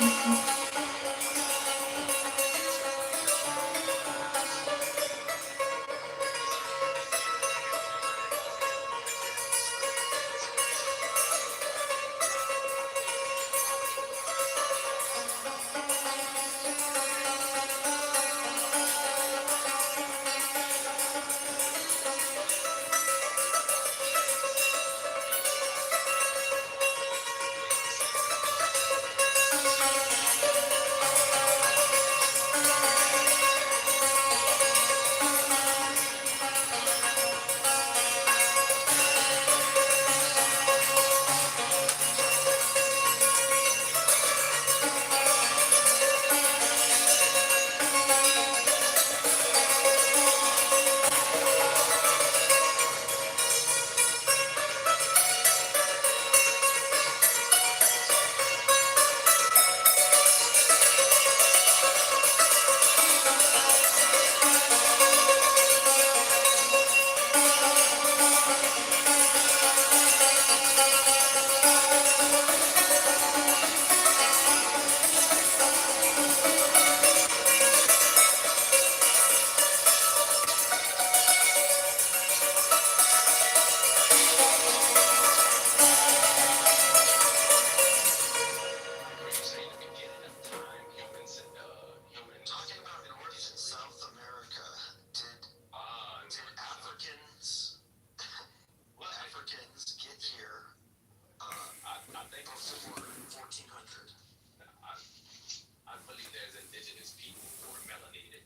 Were you saying the beginning of time, humans? Talking about north and South America, did Africans Well, Africans get here I think before 1400? I believe there's indigenous people who are melanated.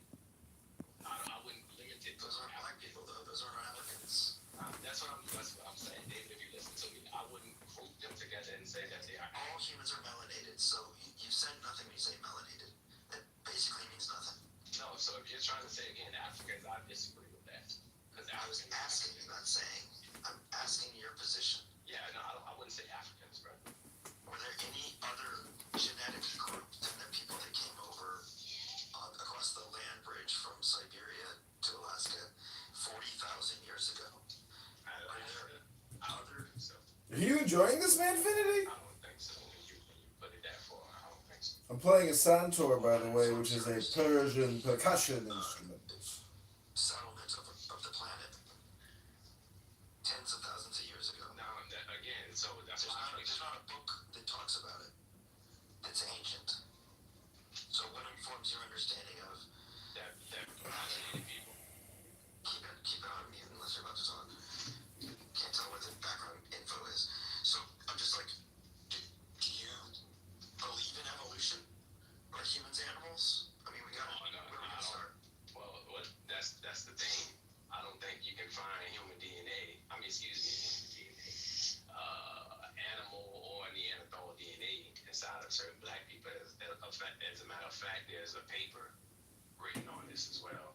I wouldn't limit it to Those aren't black people though. Those aren't Africans. That's what I'm saying, David. If you listen to me, I wouldn't group them together and say that they are. All humans are melanated, so you said nothing when you say melanated. That basically means nothing. No, so if you're trying to say again Africans, I disagree with that. Because I was asking, not saying. I'm asking your position. Yeah, no, I wouldn't say Africans, bro. Were there any other genetic group than the people that came over across the land bridge from Siberia to Alaska 40,000 years ago? Are there other? So Are you enjoying this, Manfinity? I don't think so. When you put it that far, I don't think so. I'm playing a santur, by the way, which is a Persian percussion instrument. Settlement of the planet tens of thousands of years ago. Now, again, so that's There's why there's not a book that talks about it. It's ancient. So what informs your understanding of? that melanated people. Keep it on mute unless you're about to talk. Can't tell what the background info is. So I'm just like, do you believe in evolution? Are humans animals? I mean, we got No, where we I gonna don't. start? Well, that's the thing. I don't think you can find human DNA. I mean, excuse me, human DNA, animal or Neanderthal DNA inside of certain black people. As a matter of fact, there's a paper written on this as well.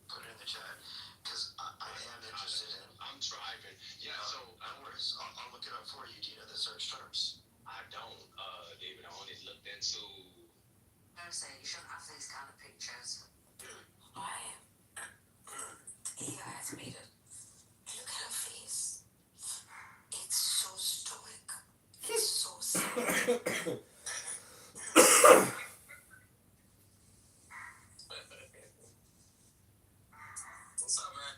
Put it in the chat because I am interested in. I'm driving. Yeah, so No worries. I'll look it up for you. Do you know the search terms? I don't, David. I only looked into. Say you shouldn't have these kind of pictures. Why? You animated. Look at her face. It's so stoic. It's so sad. What's up, man?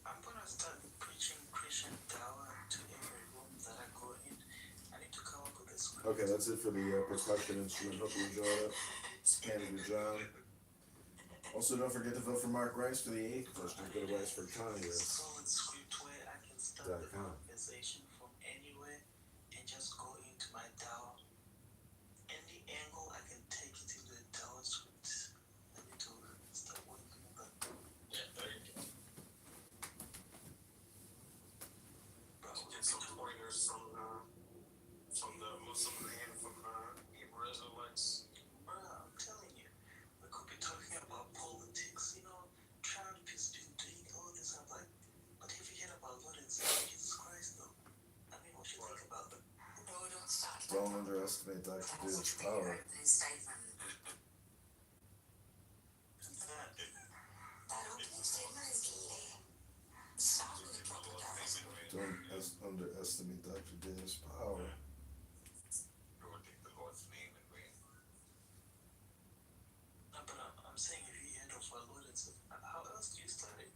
I'm gonna start preaching Christian Dawa to every room that I go in. I need to come up with this one. Okay, that's it for the percussion instrument. Hope you enjoyed it. Canada John. Also, don't forget to vote for Mark Rice for the 8th district. Go to Rice for Congress. Solid script where I can start the .com. conversation from anywhere and just go into my Dawa. Any angle I can take it in the Dawa script. I need to start working on that. Yeah, there you go. Get some pointers from the Muslim man, from Hebrew Israelites. Bruh, I'm telling you, we could be talking about politics, Trump has been doing all this. I'm like, but have you heard about Lord and Savior Jesus Christ, though? I mean, what you think about that? No, don't start. Don't underestimate Dr. David's power. His statement. That opening statement is lame. Start with the propaganda. Don't underestimate Dr. His power. I would take the Lord's name in vain. No, but I'm saying if you heard of our Lord and Savior, how else do you study?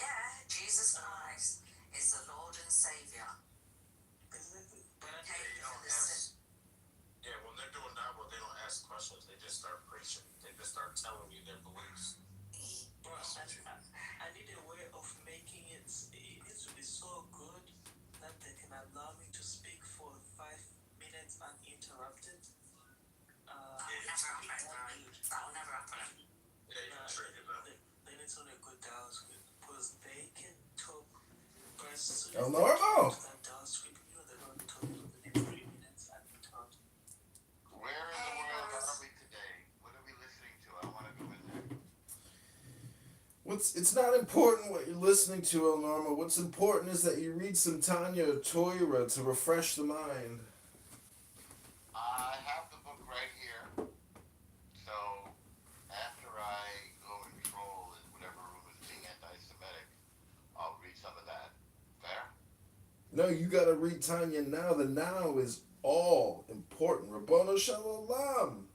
Yeah, Jesus Christ is the Lord and Savior. Exactly. They don't ask. Yeah, when they're doing that, well, they don't ask questions. They just start preaching. They just start telling you their beliefs. Bro, I need a way of making it. It needs to be so good that they can allow me to speak for 5 minutes uninterrupted. That will never happen, right? That will never happen. Yeah, you're triggered though. They need to go down script because they can talk versus El Normo! that down script. You know, they're going to talk for the next 3 minutes uninterrupted. Where in the world are we today? What are we listening to? I want to go in there. It's not important what you're listening to, El Norma. What's important is that you read some Tanya Toira to refresh the mind. I have the book right here. So after I go and troll in whatever room is being anti-Semitic, I'll read some of that. Fair? No, you gotta read Tanya now. The now is all important. Rabbono Shalom.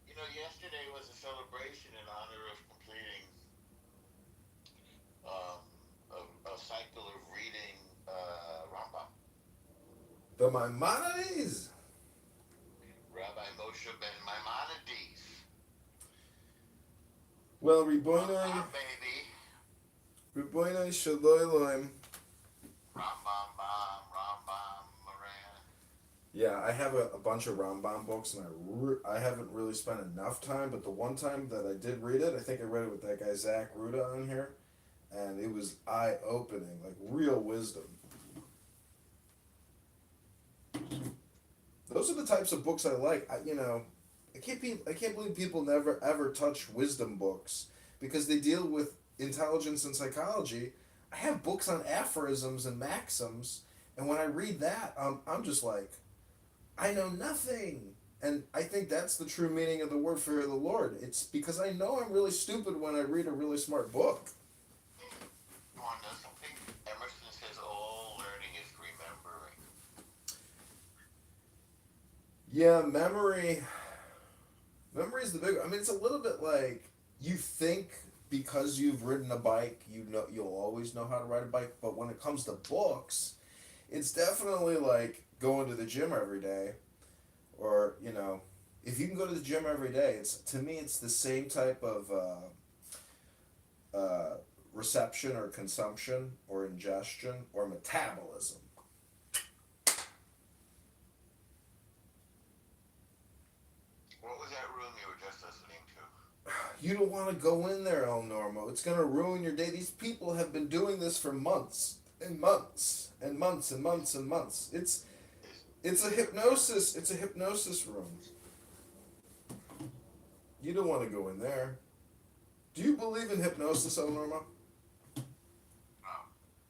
You know, yesterday was a celebration in honor of completing a cycle of reading Rambam. The Maimonides. Rabbi Moshe ben Maimonides. Well, Rambam, baby. Rabbono Shalom. Rambam, Rambam, Moran. Yeah, I have a bunch of Rambam books, and I haven't really spent enough time, but the one time that I did read it, I think I read it with that guy Zach Ruda on here, and it was eye-opening, like real wisdom. Those are the types of books I like. I can't believe people never ever touch wisdom books because they deal with intelligence and psychology. I have books on aphorisms and maxims, and when I read that, I'm just like, I know nothing. And I think that's the true meaning of the word fear of the Lord. It's because I know I'm really stupid when I read a really smart book. You want to know something? Emerson says all learning is remembering. Yeah, memory is the big. I mean, it's a little bit like you think because you've ridden a bike, you'll always know how to ride a bike. But when it comes to books, it's definitely like going to the gym every day, or if you can go to the gym every day, to me it's the same type of reception or consumption or ingestion or metabolism. What was that room you were just listening to? You don't want to go in there, El Normo. It's going to ruin your day. These people have been doing this for months and months and months and months and months. It's a hypnosis. It's a hypnosis room. You don't want to go in there. Do you believe in hypnosis, El Normo? No.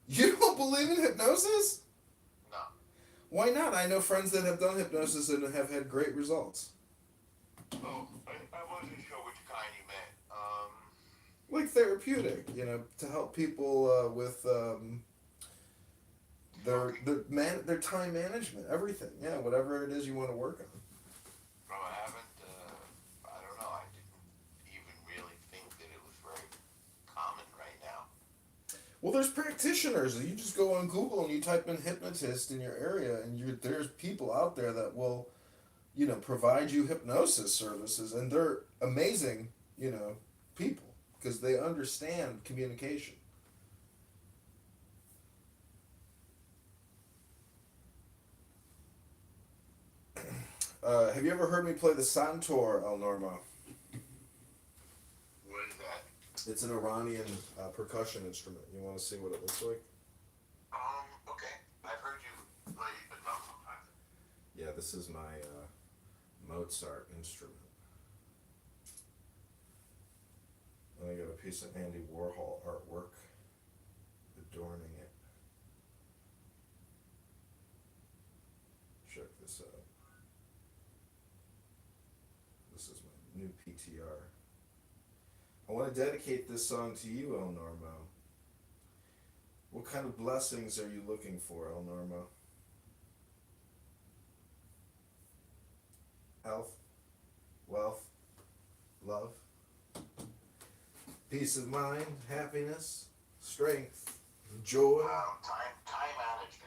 You don't believe in hypnosis? No. Why not? I know friends that have done hypnosis and have had great results. Oh, I wasn't sure which kind you meant. Like therapeutic, to help people with their time management, everything. Yeah, whatever it is you want to work on. Bro, I haven't, I don't know, I didn't even really think that it was very common right now. Well, there's practitioners. You just go on Google and you type in hypnotist in your area, and there's people out there that will, provide you hypnosis services, and they're amazing, people because they understand communication. Have you ever heard me play the santur, El Normo? What is that? It's an Iranian percussion instrument. You want to see what it looks like? Okay. I've heard you play the drum sometimes. Yeah, this is my Mozart instrument. And I got a piece of Andy Warhol artwork adorning it. Check this out. This is my new PTR. I want to dedicate this song to you, El Normo. What kind of blessings are you looking for, El Normo? Health, wealth, love, peace of mind, happiness, strength, joy. Time management.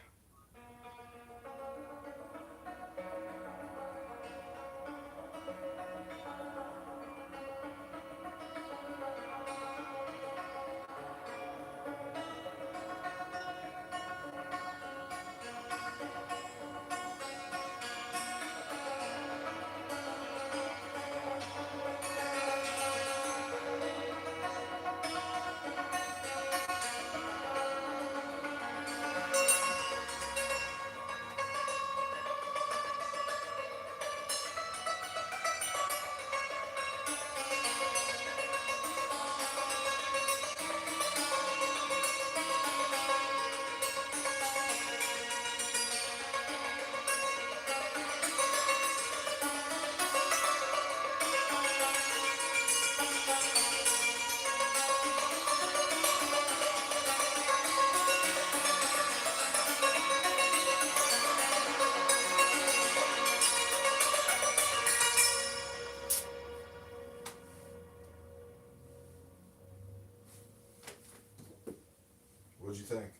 What'd you think?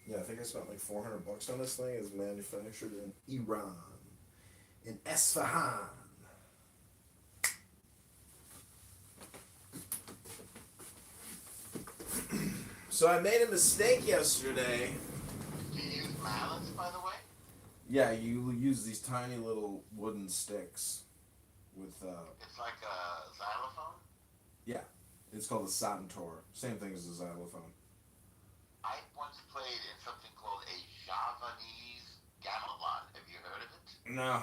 Yeah, I think I spent like $400 on this thing. It's manufactured in Iran, in Esfahan. So I made a mistake yesterday. Do you use mallets, by the way? Yeah, you use these tiny little wooden sticks with It's like a xylophone. yeah, it's called a santor. Same thing as a xylophone. I once played in something called a Javanese gamelan. Have you heard of it? No.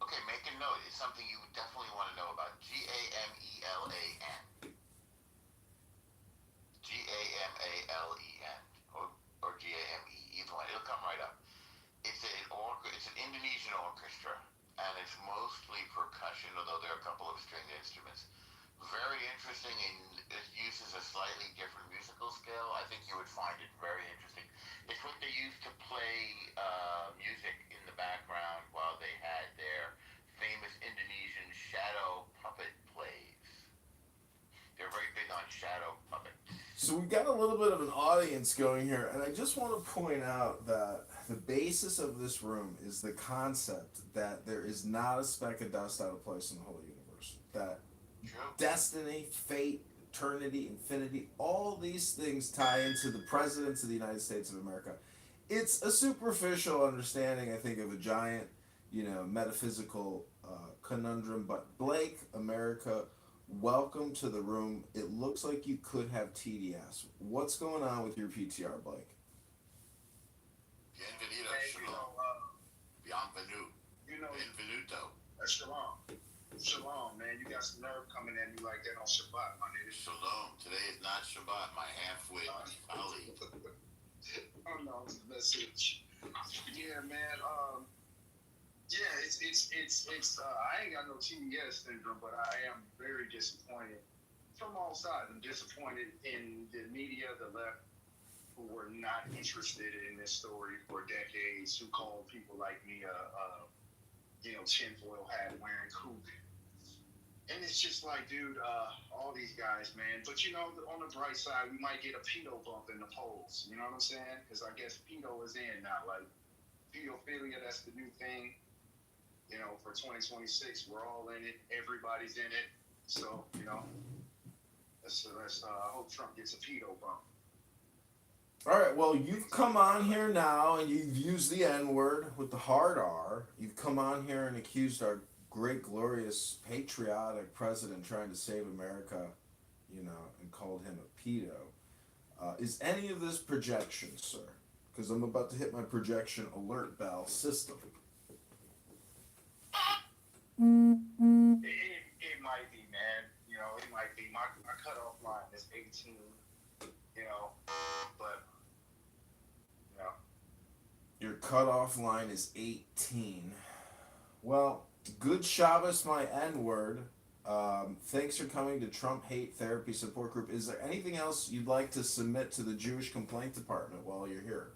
Okay, make a note. It's something you would definitely want to know about. Gamelan. Gamalen. Or Game. Either one. It'll come right up. It's an Indonesian orchestra, and it's mostly percussion, although there are a couple of stringed instruments. Very interesting, and it uses a slightly different musical scale. I think you would find it very interesting. It's what they used to play music in the background while they had their famous Indonesian shadow puppet plays. They're very big on shadow puppets. So we've got a little bit of an audience going here, and I just want to point out that the basis of this room is the concept that there is not a speck of dust out of place in the whole universe. That True. destiny, fate, eternity, infinity, all these things tie into the presidents of the United States of America. It's a superficial understanding, I think, of a giant, metaphysical conundrum. But Blake, America, welcome to the room. It looks like you could have TDS. What's going on with your PTR, Blake? Bienvenido, Hey, shalom. Bienvenu. Benvenuto. Shalom. Shalom, man. You got some nerve coming at me like that on Shabbat, my nigga. Shalom. Today is not Shabbat. My half-wit Ali. Oh no, it's a message. Yeah, man. Yeah, it's. I ain't got no TDS syndrome, but I am very disappointed from all sides. I'm disappointed in the media, the left, who were not interested in this story for decades, who called people like me tinfoil hat wearing kook. And it's just like, dude, all these guys, man. But on the bright side, we might get a pedo bump in the polls. You know what I'm saying? Because I guess pedo is in now. Like, pedophilia, that's the new thing. For 2026, we're all in it. Everybody's in it. So, let's I hope Trump gets a pedo bump. All right, well, you've come on here now and you've used the N-word with the hard R. You've come on here and accused our great, glorious, patriotic president trying to save America, and called him a pedo. Is any of this projection, sir? Because I'm about to hit my projection alert bell system. It might be, man. It might be. My cutoff line is 18. But Your cutoff line is 18. Well, good Shabbos, my N word. Thanks for coming to Trump Hate Therapy Support Group. Is there anything else you'd like to submit to the Jewish Complaint Department while you're here?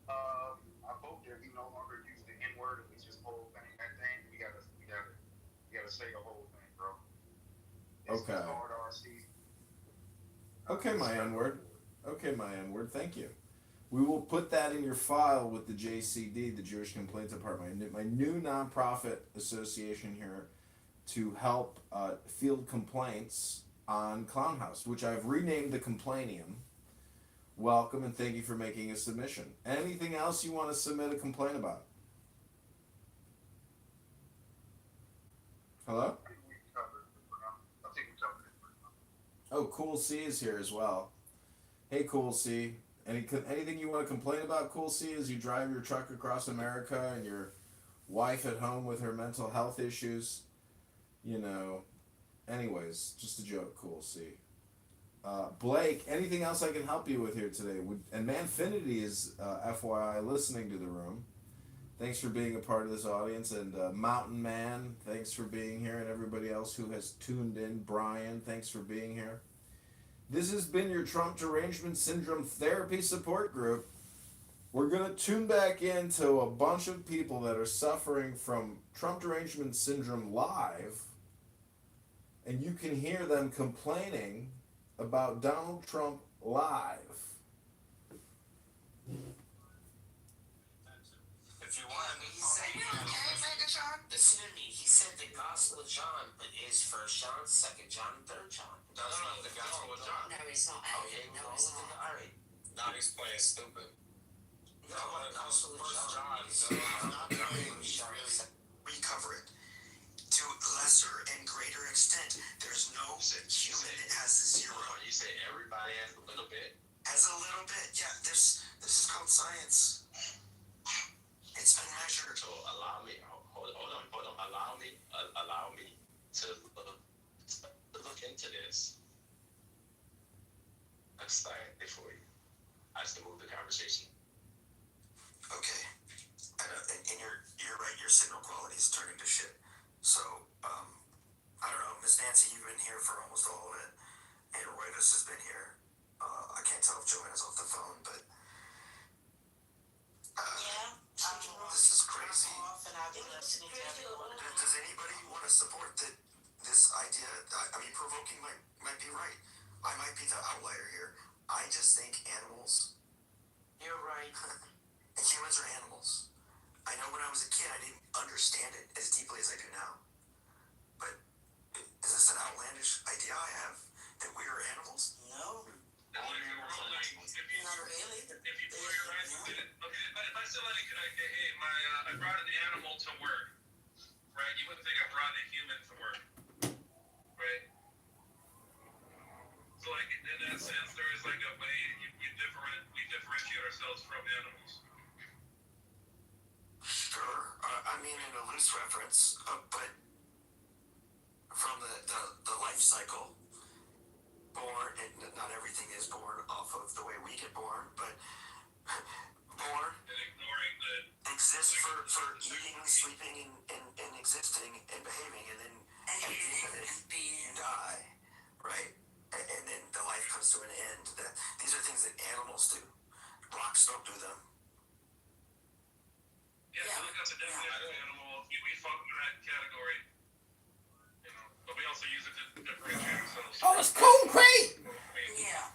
I hope that we no longer use the N word and we just whole thing. That thing, we gotta say the whole thing, bro. It's Okay. hard RC. Okay, my N word. Okay, my N word. Thank you. We will put that in your file with the JCD, the Jewish Complaint Department, my new nonprofit association here to help field complaints on Clown House, which I've renamed the Complainium. Welcome and thank you for making a submission. Anything else you want to submit a complaint about? Hello? I think we covered it for now. I think we covered it for now. Oh, Cool C is here as well. Hey, Cool C. Anything you want to complain about, Cool C, as you drive your truck across America and your wife at home with her mental health issues? You know, anyways, just a joke, Cool C. Blake, anything else I can help you with here today? And Manfinity is, FYI, listening to the room. Thanks for being a part of this audience. And Mountain Man, thanks for being here. And everybody else who has tuned in. Brian, thanks for being here. This has been your Trump Derangement Syndrome Therapy Support Group. We're going to tune back into a bunch of people that are suffering from Trump Derangement Syndrome live. And you can hear them complaining about Donald Trump live. If you want, he said, listen to me. He said the Gospel of John is First John, Second John, Third John. No, the Gospel of John. No, it's not. Okay, No, no, it's not. all right. Now he's playing stupid. No, the Gospel of John is recover it to lesser and greater extent. There's no human that has zero. You say everybody has a little bit. Has a little bit, yeah. This is called science. It's been measured. So allow me, hold on. Allow me to look into this. I'm starting before you. I just move the conversation. Okay. And you're right. Your signal quality is turning to shit. So I don't know, Miss Nancy, you've been here for almost all of it, and Royvis has been here. I can't tell if Joanna's off the phone, but this is crazy. Does anybody want to support this idea? I mean, provoking might be right. I might be the outlier here. I just think animals. You're right. Humans are animals. I know when I was a kid, I didn't understand it as deeply as I do now. But is this an outlandish idea I have that we are animals? No. Not really. If you put your eyes to it, okay, if I said like, hey, I brought an animal to work, right? You wouldn't think I brought a human to work, right? So like in that sense, there is like a way we differentiate ourselves from animals. Sure. I mean, in a loose reference, but from the life cycle, born, and not everything is born off of the way we get born, but born, And ignoring the exist for eating, sleeping, and existing and behaving, and then at the end of it, you die, right? And then the life comes to an end. These are things that animals do. Rocks don't do them. Yeah, if you look up the definition of animal, we fall into that category. You know, but we also use it to differentiate ourselves. Oh, it's concrete! Yeah.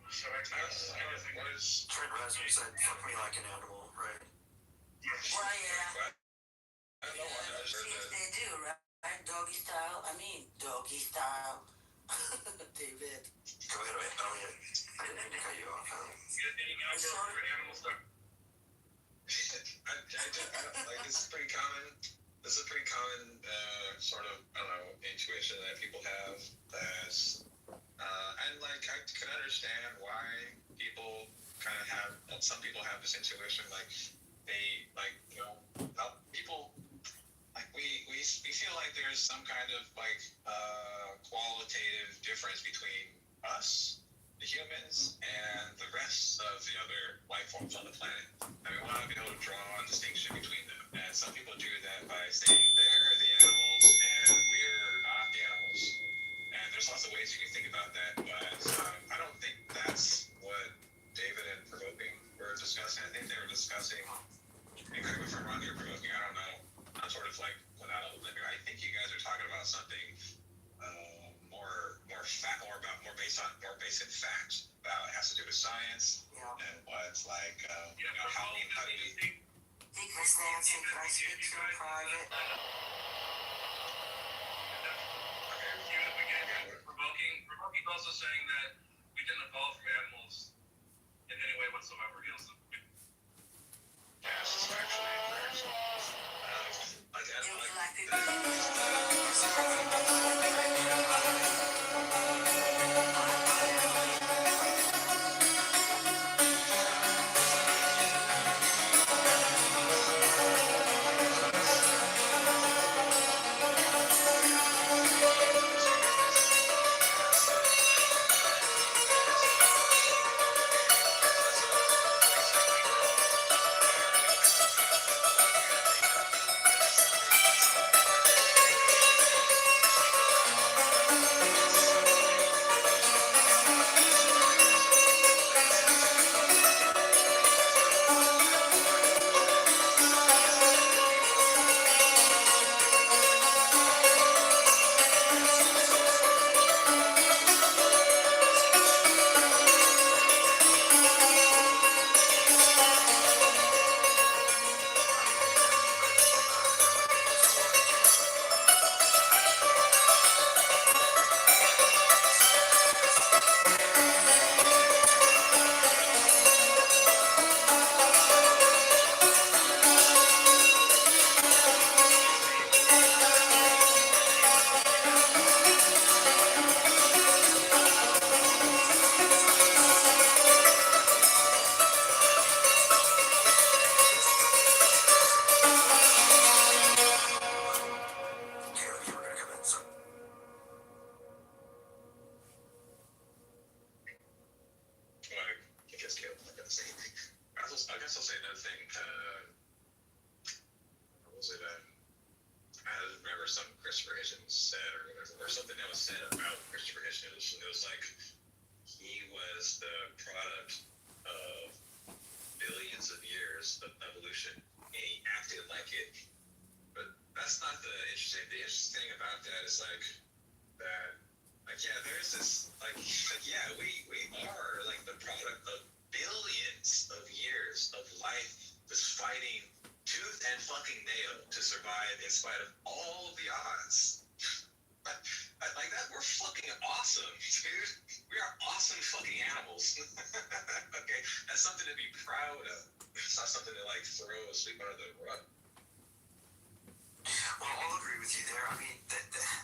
So I think what is Trent Reznor said, "Fuck me like an animal," right? Well, yeah. I don't know why I heard Yes, that. they do, right? Doggy style. Doggy style. David. Go ahead, wait. Oh yeah, I didn't mean to cut you off. Any favorite animal stuff? This is pretty common. This is a pretty common sort of, I don't know, intuition that people have. And like I can understand why people kind of have. Some people have this intuition, like they like people like we feel like there's some kind of like qualitative difference between us the humans and the rest of the other life forms on the planet. And we want to be able to draw a distinction between them. And some people do that by saying they're the animals and we're not the animals. And there's lots of ways you can think about that, but I don't think that's what David and Provoking were discussing. I think they were discussing, and correct me if I'm wrong here, Provoking, I don't know. I'm sort of like without a limit. I think you guys are talking about something more based on more basic facts. It has to do with science and what's like how do you. Miss Nancy, can I speak to you in private? Provoking also saying that we didn't evolve from animals in any way whatsoever. Yes, it's actually very I guess I'll say another thing. What was it? I remember some Christopher Hitchens said, or whatever, or something that was said about Christopher Hitchens. It was like he was the product of billions of years of evolution, and he acted like it. But that's not the interesting. The interesting thing about that is like that. Like yeah, there's this like yeah, we are like the product of billions of years of life just fighting tooth and fucking nail to survive in spite of all of the odds. Like that, we're fucking awesome, dude. We are awesome fucking animals. Okay, that's something to be proud of. It's not something to like throw a sweep under the rug. Well, I'll agree with you there. I mean,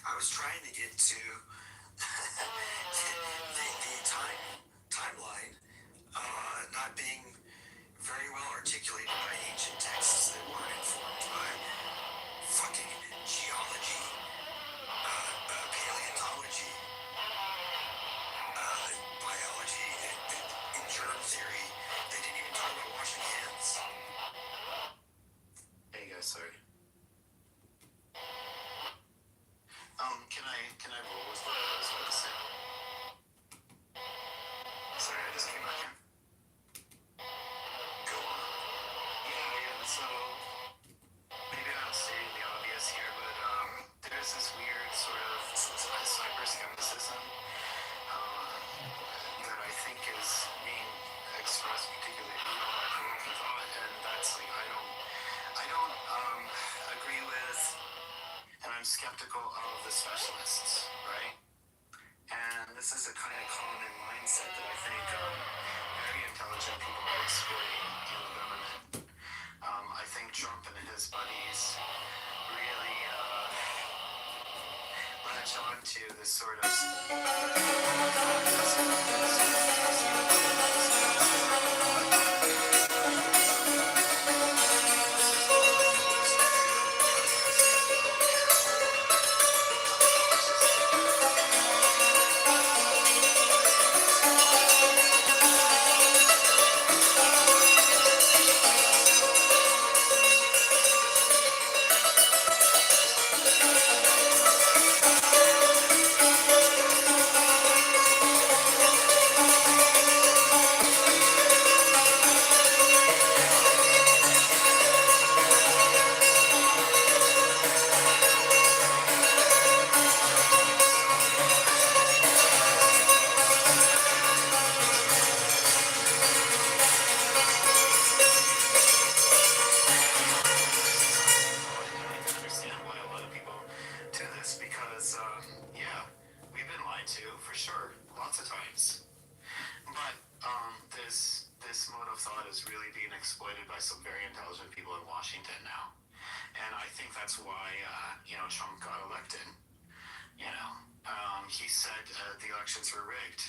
I was trying to get to the timeline not being very well articulated by ancient texts that weren't informed by fucking geology, paleontology, biology, and germ theory. They didn't even talk about washing hands. Hey guys, sorry. Can I roll with what I was about to say? Sorry, I just came back in. Go on. Yeah, so maybe I'm stating the obvious here, but there's this weird sort of cyber skepticism that I think is being expressed particularly by provoking thought, and that's like I don't agree with, and I'm skeptical of the specialists, right? And this is a kind of common mindset that I think very intelligent people are exploiting in the government. I think Trump and his buddies really latch on to this sort of that's why Trump got elected. He said the elections were rigged.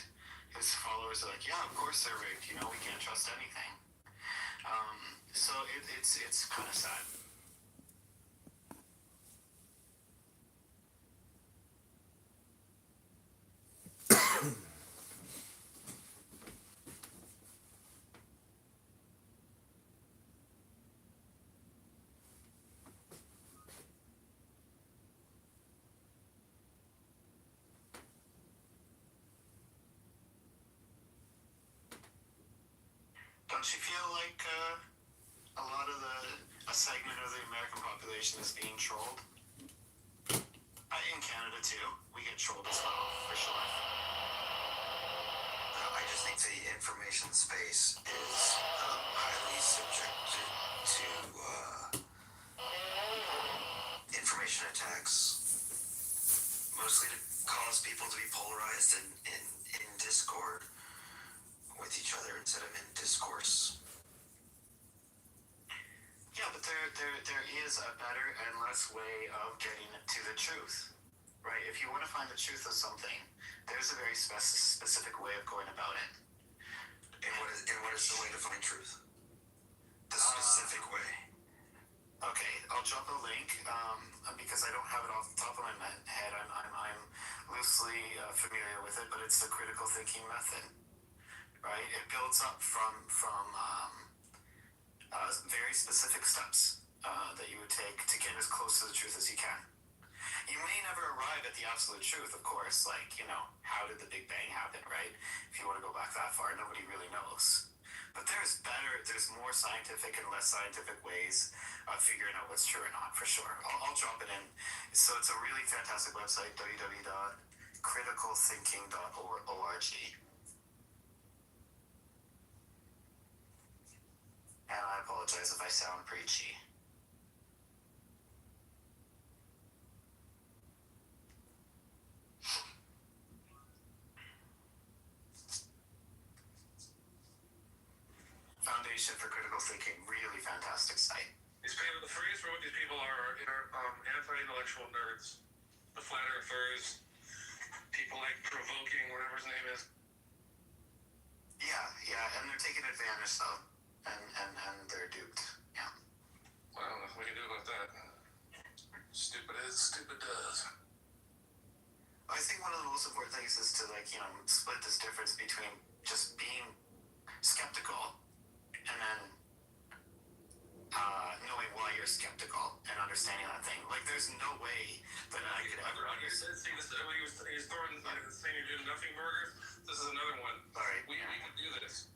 His followers are like, yeah, of course they're rigged. We can't trust anything. So it's kind of sad. Don't you feel like a lot of a segment of the American population is being trolled? In Canada too, we get trolled as well, for sure. I just think the information space is highly subjected to information attacks, mostly to cause people to be polarized in discord with each other instead of in discourse. Yeah, but there is a better and less way of getting to the truth, right? If you want to find the truth of something, there's a very specific way of going about it. And what is the way to find truth? The specific way. Okay, I'll drop a link because I don't have it off the top of my head. I'm loosely familiar with it, but it's the critical thinking method, right? It builds up from very specific steps that you would take to get as close to the truth as you can. You may never arrive at the absolute truth, of course, like, how did the Big Bang happen, right? If you want to go back that far, nobody really knows. But there's more scientific and less scientific ways of figuring out what's true or not, for sure. I'll drop it in. So it's a really fantastic website, www.criticalthinking.org. And I apologize if I sound preachy. Foundation for Critical Thinking, really fantastic site. The phrase for what these people are anti-intellectual nerds. The flat earthers, people like provoking, whatever his name is. Yeah, and they're taking advantage though. And they're duped. Yeah. Well, I don't know what we can do about that. Stupid is, stupid does. I think one of the most important things is to split this difference between just being skeptical and then knowing why you're skeptical and understanding that thing. Like, there's no way that I could ever understand. See, this when he was throwing saying you do nothing burgers. This is another one. All right. We can do this.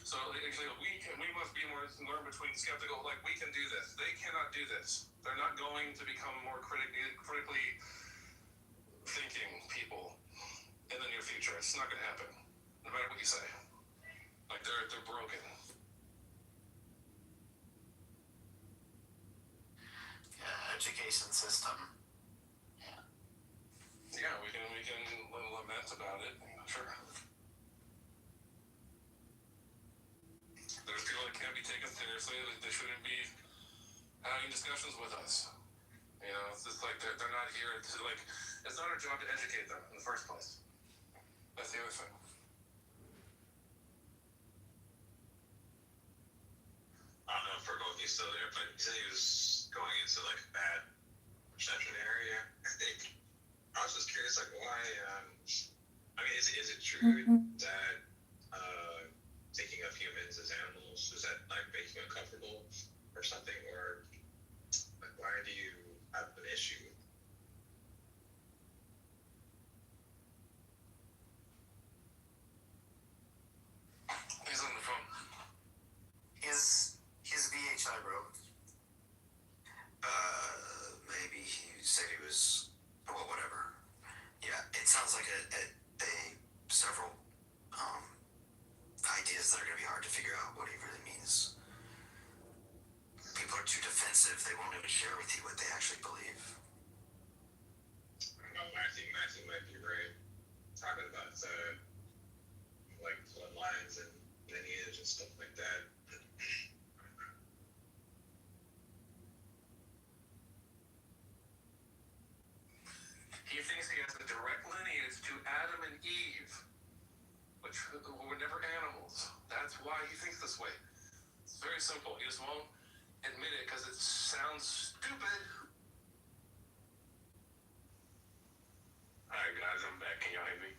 So actually, we must be more learn between skeptical. Like, we can do this. They cannot do this. They're not going to become more critically thinking people in the near future. It's not going to happen, no matter what you say. Like, they're broken. Education system. Yeah, we can lament about it. Sure. There's people that can't be taken seriously. They shouldn't be having discussions with us. It's just like they're not here to it's not our job to educate them in the first place. That's the other thing. I don't know if he's still there, but he said he was going into a bad reception area, I think. I was just curious, why, is it true that thinking of humans as animals, does that make you uncomfortable or something, or why do you have an issue? He's on the phone. His VHI broke. Maybe he said he was, whatever. Yeah, it sounds like several ideas that are going to be hard to figure out what he really means. People are too defensive; they won't even share with you what they actually believe. I don't know, Matthew might be right, talking about bloodlines and lineage and stuff like that. very simple. He just won't admit it because it sounds stupid. All right, guys, I'm back. Can y'all hear me?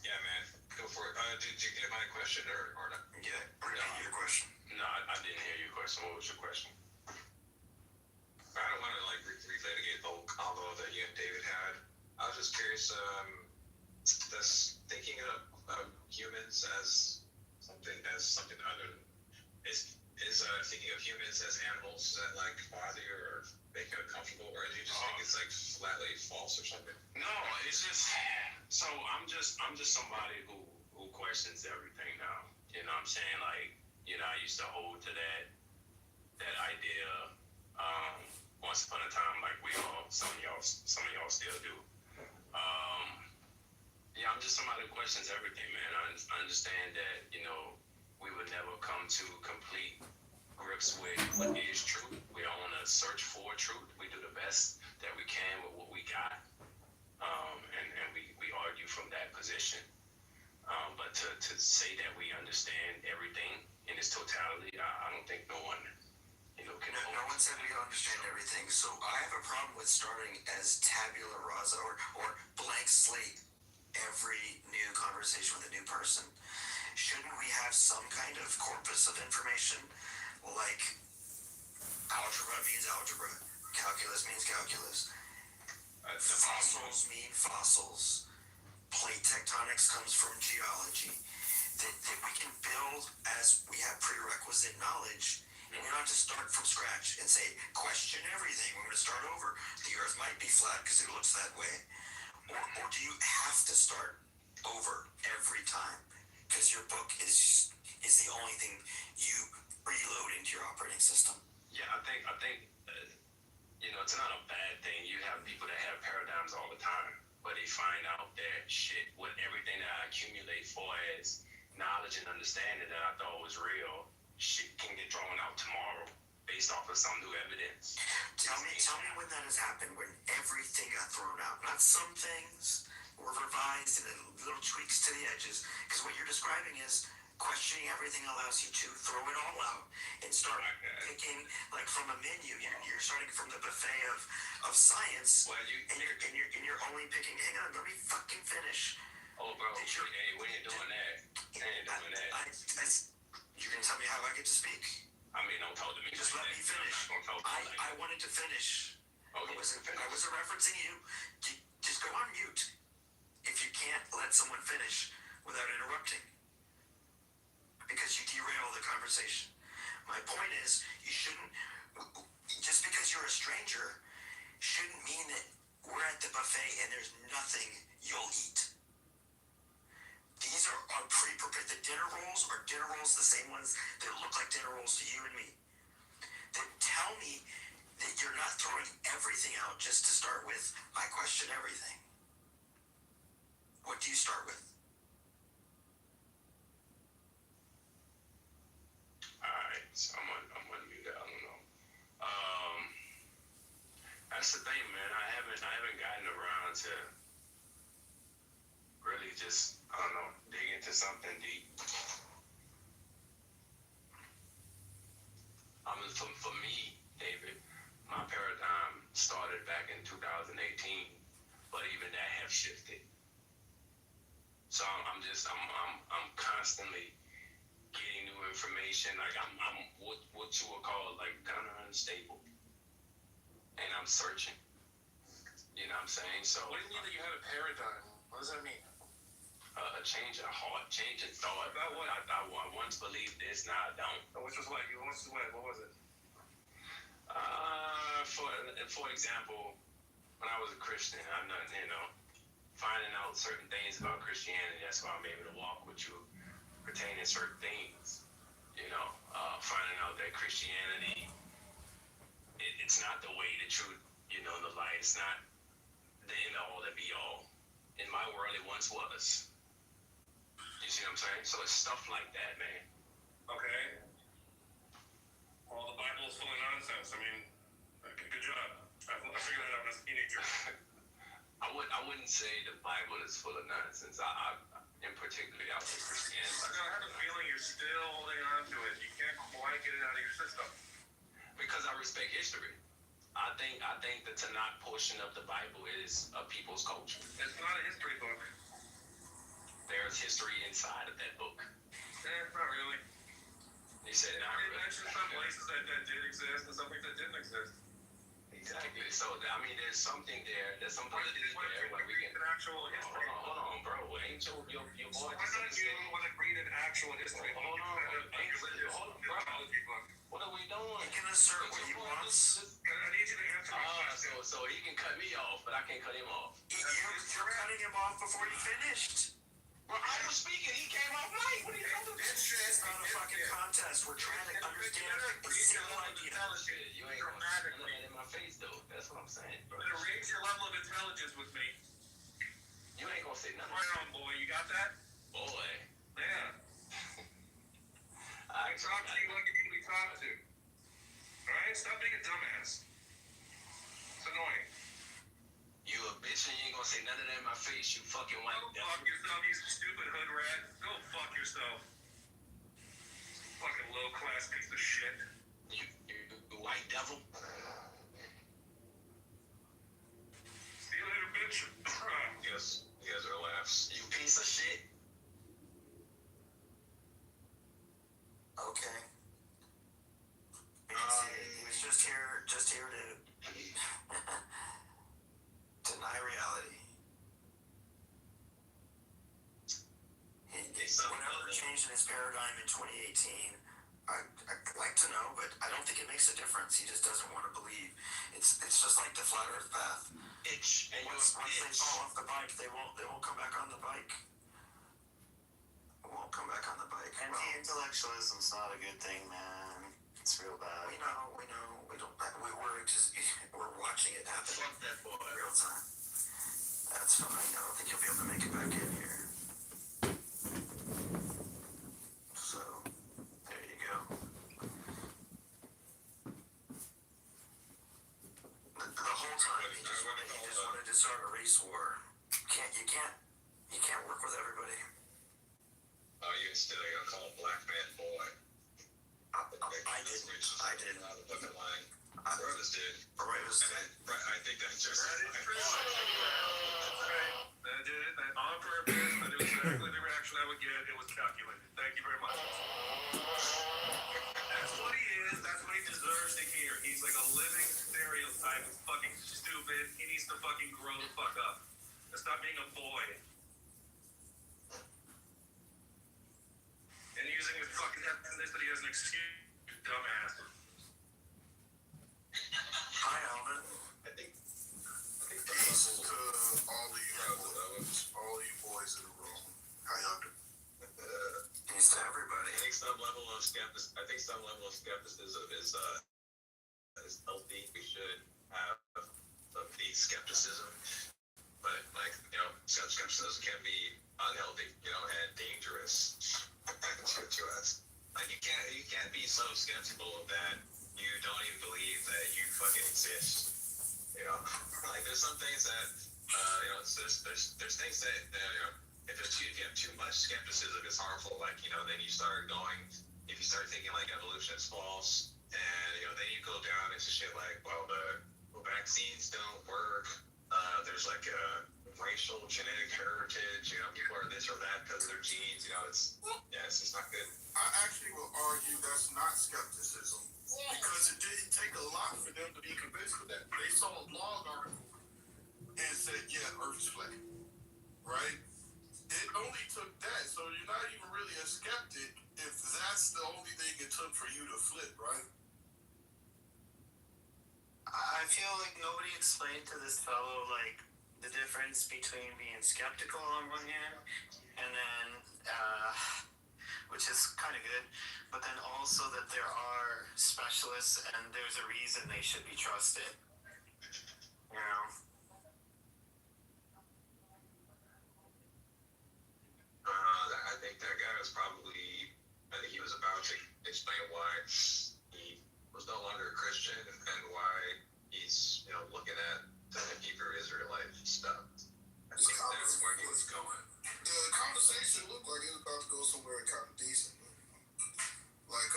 Yeah, man, go for it. Did you get my question or not? Yeah, repeat your question. No, I didn't hear your question. What was your question? I don't want to like relitigate the whole combo that you and David had. I was just curious. Does thinking of humans as something other than is thinking of humans as animals that like bother you or make you uncomfortable, or do you just think it's like flatly false or something? No, it's just so I'm just somebody who questions everything now. You know what I'm saying? Like, you know, I used to hold to that idea once upon a time, like we all, some of y'all still do. Yeah, I'm just somebody who questions everything, man. I understand that, you know, we would never come to complete grips with what is truth. We are on a search for truth. We do the best that we can with what we got, and we argue from that position. But to say that we understand everything in its totality, I don't think no one, you know, can. No one said we understand everything. So I have a problem with starting as tabula rasa or blank slate every new conversation with a new person. Shouldn't we have some kind of corpus of information, like algebra means algebra, calculus means calculus, fossils mean fossils, plate tectonics comes from geology, that we can build as we have prerequisite knowledge, and we don't have to start from scratch and say, question everything, we're going to start over. The earth might be flat because it looks that way. Or do you have to start over every time? Because your book is the only thing you reload into your operating system. Yeah, I think you know, it's not a bad thing. You have people that have paradigms all the time, but they find out that shit with everything that I accumulate for as knowledge and understanding that I thought was real, shit can get thrown out tomorrow based off of some new evidence. Tell me when that has happened, when everything got thrown out. Not some things were revised and little tweaks to the edges. Because what you're describing is questioning everything allows you to throw it all out and start picking, like from a menu. You're starting from the buffet of science, Well, you're only picking. Hang on, let me fucking finish. Oh, bro, hey, we ain't doing that. You're gonna tell me how I get to speak? I mean, don't talk to me. Just let me finish. I wanted to finish. Okay, I wasn't referencing you. Just go on mute if you can't let someone finish without interrupting, because you derail the conversation. My point is, you shouldn't, just because you're a stranger shouldn't mean that we're at the buffet and there's nothing you'll eat. These are pre-prepared. The dinner rolls are dinner rolls, the same ones that look like dinner rolls to you and me. Then tell me that you're not throwing everything out just to start with, I question everything. What do you start with? Alright, so I'm on mute. I don't know. That's the thing, man. I haven't gotten around to really just, I don't know, dig into something deep. I mean, for me, David, my paradigm started back in 2018, but even that have shifted. So I'm constantly getting new information. Like I'm what you would call like kind of unstable, and I'm searching. You know what I'm saying? So what do you mean that you had a paradigm? What does that mean? A change of heart, change in thought. About what? I once believed this, now I don't. Which was what? What was it? For example, when I was a Christian, I'm not, you know, finding out certain things about Christianity. That's why I'm able to walk with you pertaining to certain things. You know, finding out that Christianity, it's not the way, the truth, you know, the light. It's not the end all, the be all. In my world, it once was. You see what I'm saying? So it's stuff like that, man. Okay. Well, the Bible is full of nonsense. I mean, good job. I figured that out as a teenager. I wouldn't say the Bible is full of nonsense. I in particular, I was Christianity. I still holding on to it. You can't quite get it out of your system. Because I respect history. I think the Tanakh portion of the Bible is a people's culture. It's not a history book. There's history inside of that book. Not really. He said not It really. mentions some places that did exist and some things that didn't exist. Exactly. So I mean, there's something there. There's some validity there. When we read an actual history. Hold on, bro. Ain't your So boy why just not you want to read an actual history book? Hold on. Like a religious mythology book. What are we doing? He can assert what he wants. I need you to answer my question. So he can cut me off, but I can't cut him off. You're cutting him off before he finished. Well, I was speaking. He came off mic. What are you talking about? It's not a fucking contest. We're trying to understand the single idea. You ain't gonna say that in my face, though. That's what I'm saying, bro. You're gonna raise your level of intelligence with me. You ain't gonna say nothing. Brown boy, you got that? Boy. Yeah. I Talk to you like you need to be talked to. Alright? Stop being a dumbass. It's annoying. You a bitch and you ain't gonna say none of that in my face, you fucking white Go devil. fuck yourself, you stupid hood rat. Go fuck yourself. Fucking low class piece of shit. You white devil. See you later, bitch. Yes, you guys are laughs. You piece of shit. Okay. He was just here to deny reality. Whatever changed in his paradigm in 2018, I'd like to know, but I don't think it makes a difference. He just doesn't want to believe. It's just like the flat Earth path. Bitch. And you're Once a they bitch. fall off the bike, they won't come back on the bike. Won't come back on the bike. Anti-intellectualism's not a good thing, man. It's real bad. We know. We don't. We're watching it happen Fuck that boy. in real time. That's fine. I don't think you'll be able to make it back in here. So there you go. The whole time he just wanted to start a race war. You can't work with everybody. Oh, you still gonna call a black man boy? I didn't. Out of the fucking line. Brothers did. Brothers did. And I think that's just. That is true. That's right. That did it. That on purpose. I knew exactly the reaction I would get. It was calculated. Thank you very much. That's what he is. That's what he deserves to hear. He's like a living stereotype. He's fucking stupid. He needs to fucking grow the fuck up. And stop being a boy. And using his fucking ethnicity as an excuse. Dumbass. Hi, Alvin. I think Peace to all of you boys in the room. How y'all doing? Peace to everybody. I think some level of skepticism is healthy. We should have some deep skepticism, but skepticism can be unhealthy, and dangerous to us. Like you can't be so skeptical that you don't even believe that you fucking exist. Like there's some things that there's things that if you have too much skepticism, it's harmful. Like then you start going, if you start thinking like evolution is false, and then you go down into shit like, well, the vaccines don't work. There's like a racial genetic heritage. People are this or that because of their genes. It's just not good. I actually will argue that's not skepticism because it didn't take a lot for them to be convinced of that. They saw a blog article and said, yeah, Earth is flat, right? It only took that, so you're not even really a skeptic if that's the only thing it took for you to flip, right? I feel like nobody explained to this fellow like the difference between being skeptical on one hand and then which is kind of good, but then also that there are specialists and there's a reason they should be trusted. I think that guy was I think he was about to explain why he was no longer a Christian and why he's, looking at the Hebrew Israelite stuff. I think that's where he was going. The conversation looked like it was about to go somewhere kind of decent. like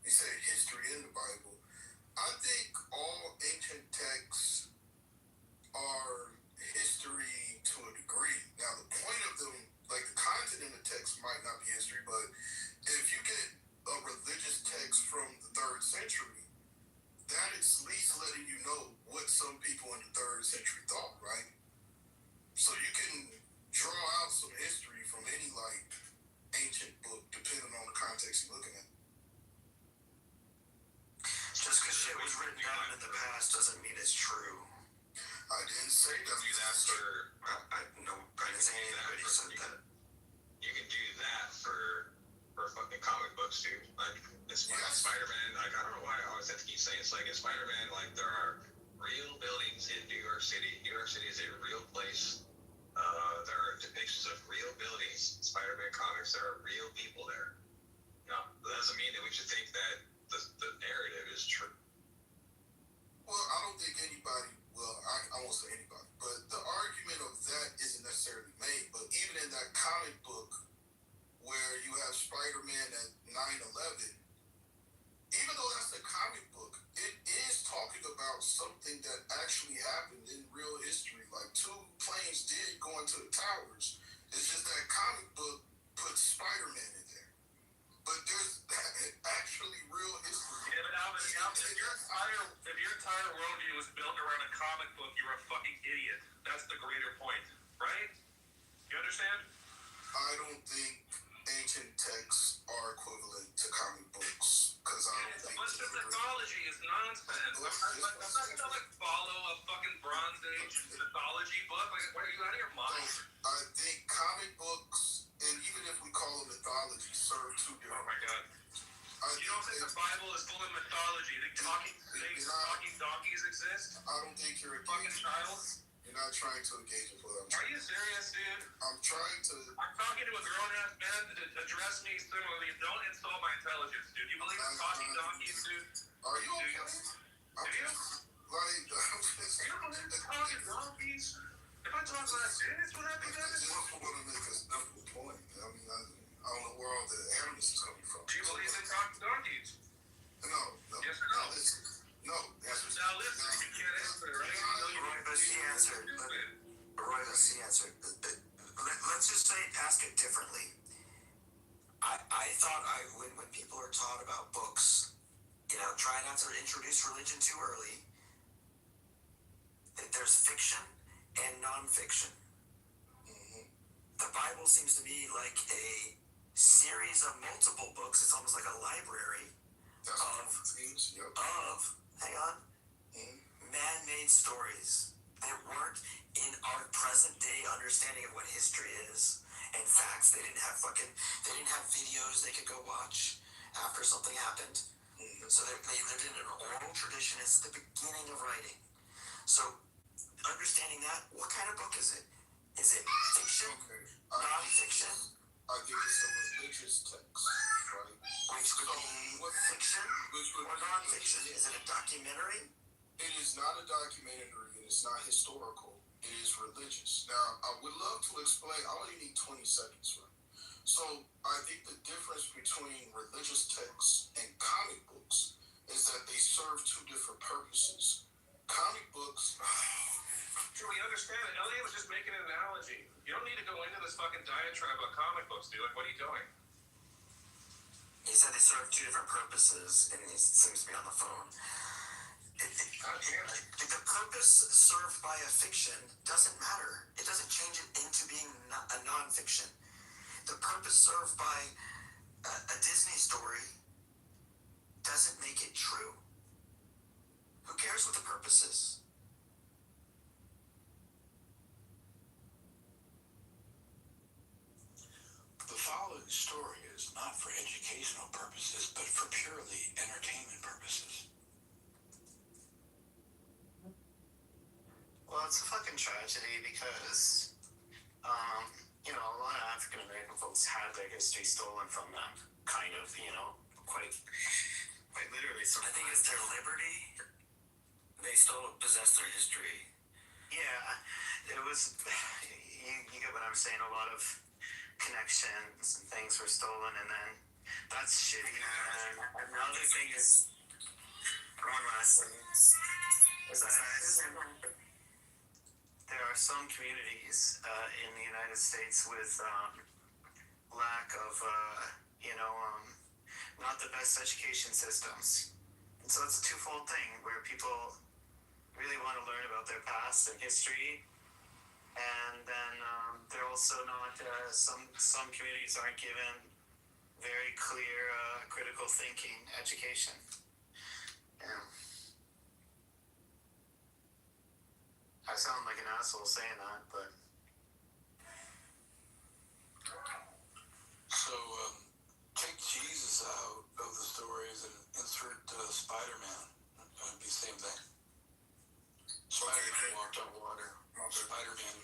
you said, history in the Bible. I think all ancient texts are history to a degree. Now, the point of them, like the content in the text, might not be history, but if you get a religious text from the 3rd century, that is at least letting you know what some people in the 3rd century thought, right? So you can draw out some history from any like ancient book, depending on the context you're looking at. Just because shit was written down in the past doesn't mean it's true. I didn't say that. Do that for. I didn't say anybody said that. You can do that for fucking comic books, dude. Like it's like Spider-Man. Like I don't know why I always have to keep saying it's like in Spider-Man. Like there are real buildings in New York City. New York City is a real place. There are depictions of real buildings. Spider-Man comics. There are real people there. No, that doesn't mean that we should think that the narrative is true. Well, I don't think anybody. Well, I won't say anybody, but the argument of that isn't necessarily made. But even in that comic book where you have Spider-Man at 9/11, even though that's a comic book, it is talking about something that actually happened in real history. Like 2 planes did go into the towers. It's just that comic book puts Spider-Man in there. But there's actually real history. Yeah, but Alvin, if your entire worldview was built around a comic book, you're a fucking idiot. That's the greater point, right? You understand? I don't think ancient texts are equivalent to comic books because I don't It's a think bunch of mythology. Is nonsense. I'm not gonna like follow a fucking Bronze Age mythology book. Like, what are you out of your mind? I think comic books, and even if we call them mythology, serve 2 different. Oh my god. You don't think the Bible is full of mythology? Think talking donkeys exist? I don't think you're Fucking child. You're not trying to engage with what I'm Are you serious, dude? I'm trying to. I'm talking to a grown-ass man to address me similarly. Don't insult my intelligence, dude. You believe in talking donkeys, dude? Are you okay? I'm Do you? just like. You don't believe in talking donkeys? If I talk last minutes, would that be I better? just want to make a simple point. I mean, I don't know where all the animals is coming from. Do you believe in talking donkeys? No. Yes or no? No. Now listen, you can't answer, right? Roy, but she answered. Roy, but she answered. Let's just say, ask it differently. I thought when people are taught about books, try not to introduce religion too early. That there's fiction and nonfiction. Mm-hmm. The Bible seems to be like a series of multiple books. It's almost like a library of hang on, man-made stories that weren't in our present day understanding of what history is and facts. They didn't have videos they could go watch after something happened. So they lived in an oral tradition as the beginning of writing. So understanding that, what kind of book is it? Is it fiction? Non-fiction? I think it's a religious text, right? Which would be fiction or non-fiction? Is it a documentary? It is not a documentary, and it's not historical. It is religious. Now, I would love to explain. I only need 20 seconds, right? So, I think the difference between religious texts and comic books is that they serve 2 different purposes. Comic books. Sure, we understand it. Elliot was just making an analogy. You don't need to go into this fucking diatribe about comic books, dude. Like, what are you doing? He said they serve 2 different purposes, and he seems to be on the phone. The purpose served by a fiction doesn't matter. It doesn't change it into being a non-fiction. The purpose served by a Disney story doesn't make it true. Who cares what the purpose is? The following story is not for educational purposes, but for purely entertainment purposes. Well, it's a fucking tragedy because, a lot of African American folks had their history stolen from them, kind of, quite literally. I think it's their liberty. They still possess their history. Yeah, it was. You get what I'm saying. A lot of connections and things were stolen, and then That's shitty. And another thing is, one last thing, is that there are some communities in the United States with lack of, not the best education systems. And so it's a twofold thing where people really want to learn about their past and history, and then they're also not. Some communities aren't given very clear critical thinking education. Yeah. I sound like an asshole saying that, but So, take Jesus out of the stories and insert Spider-Man. It would be the same thing. Spider-Man walked on water. Spider-Man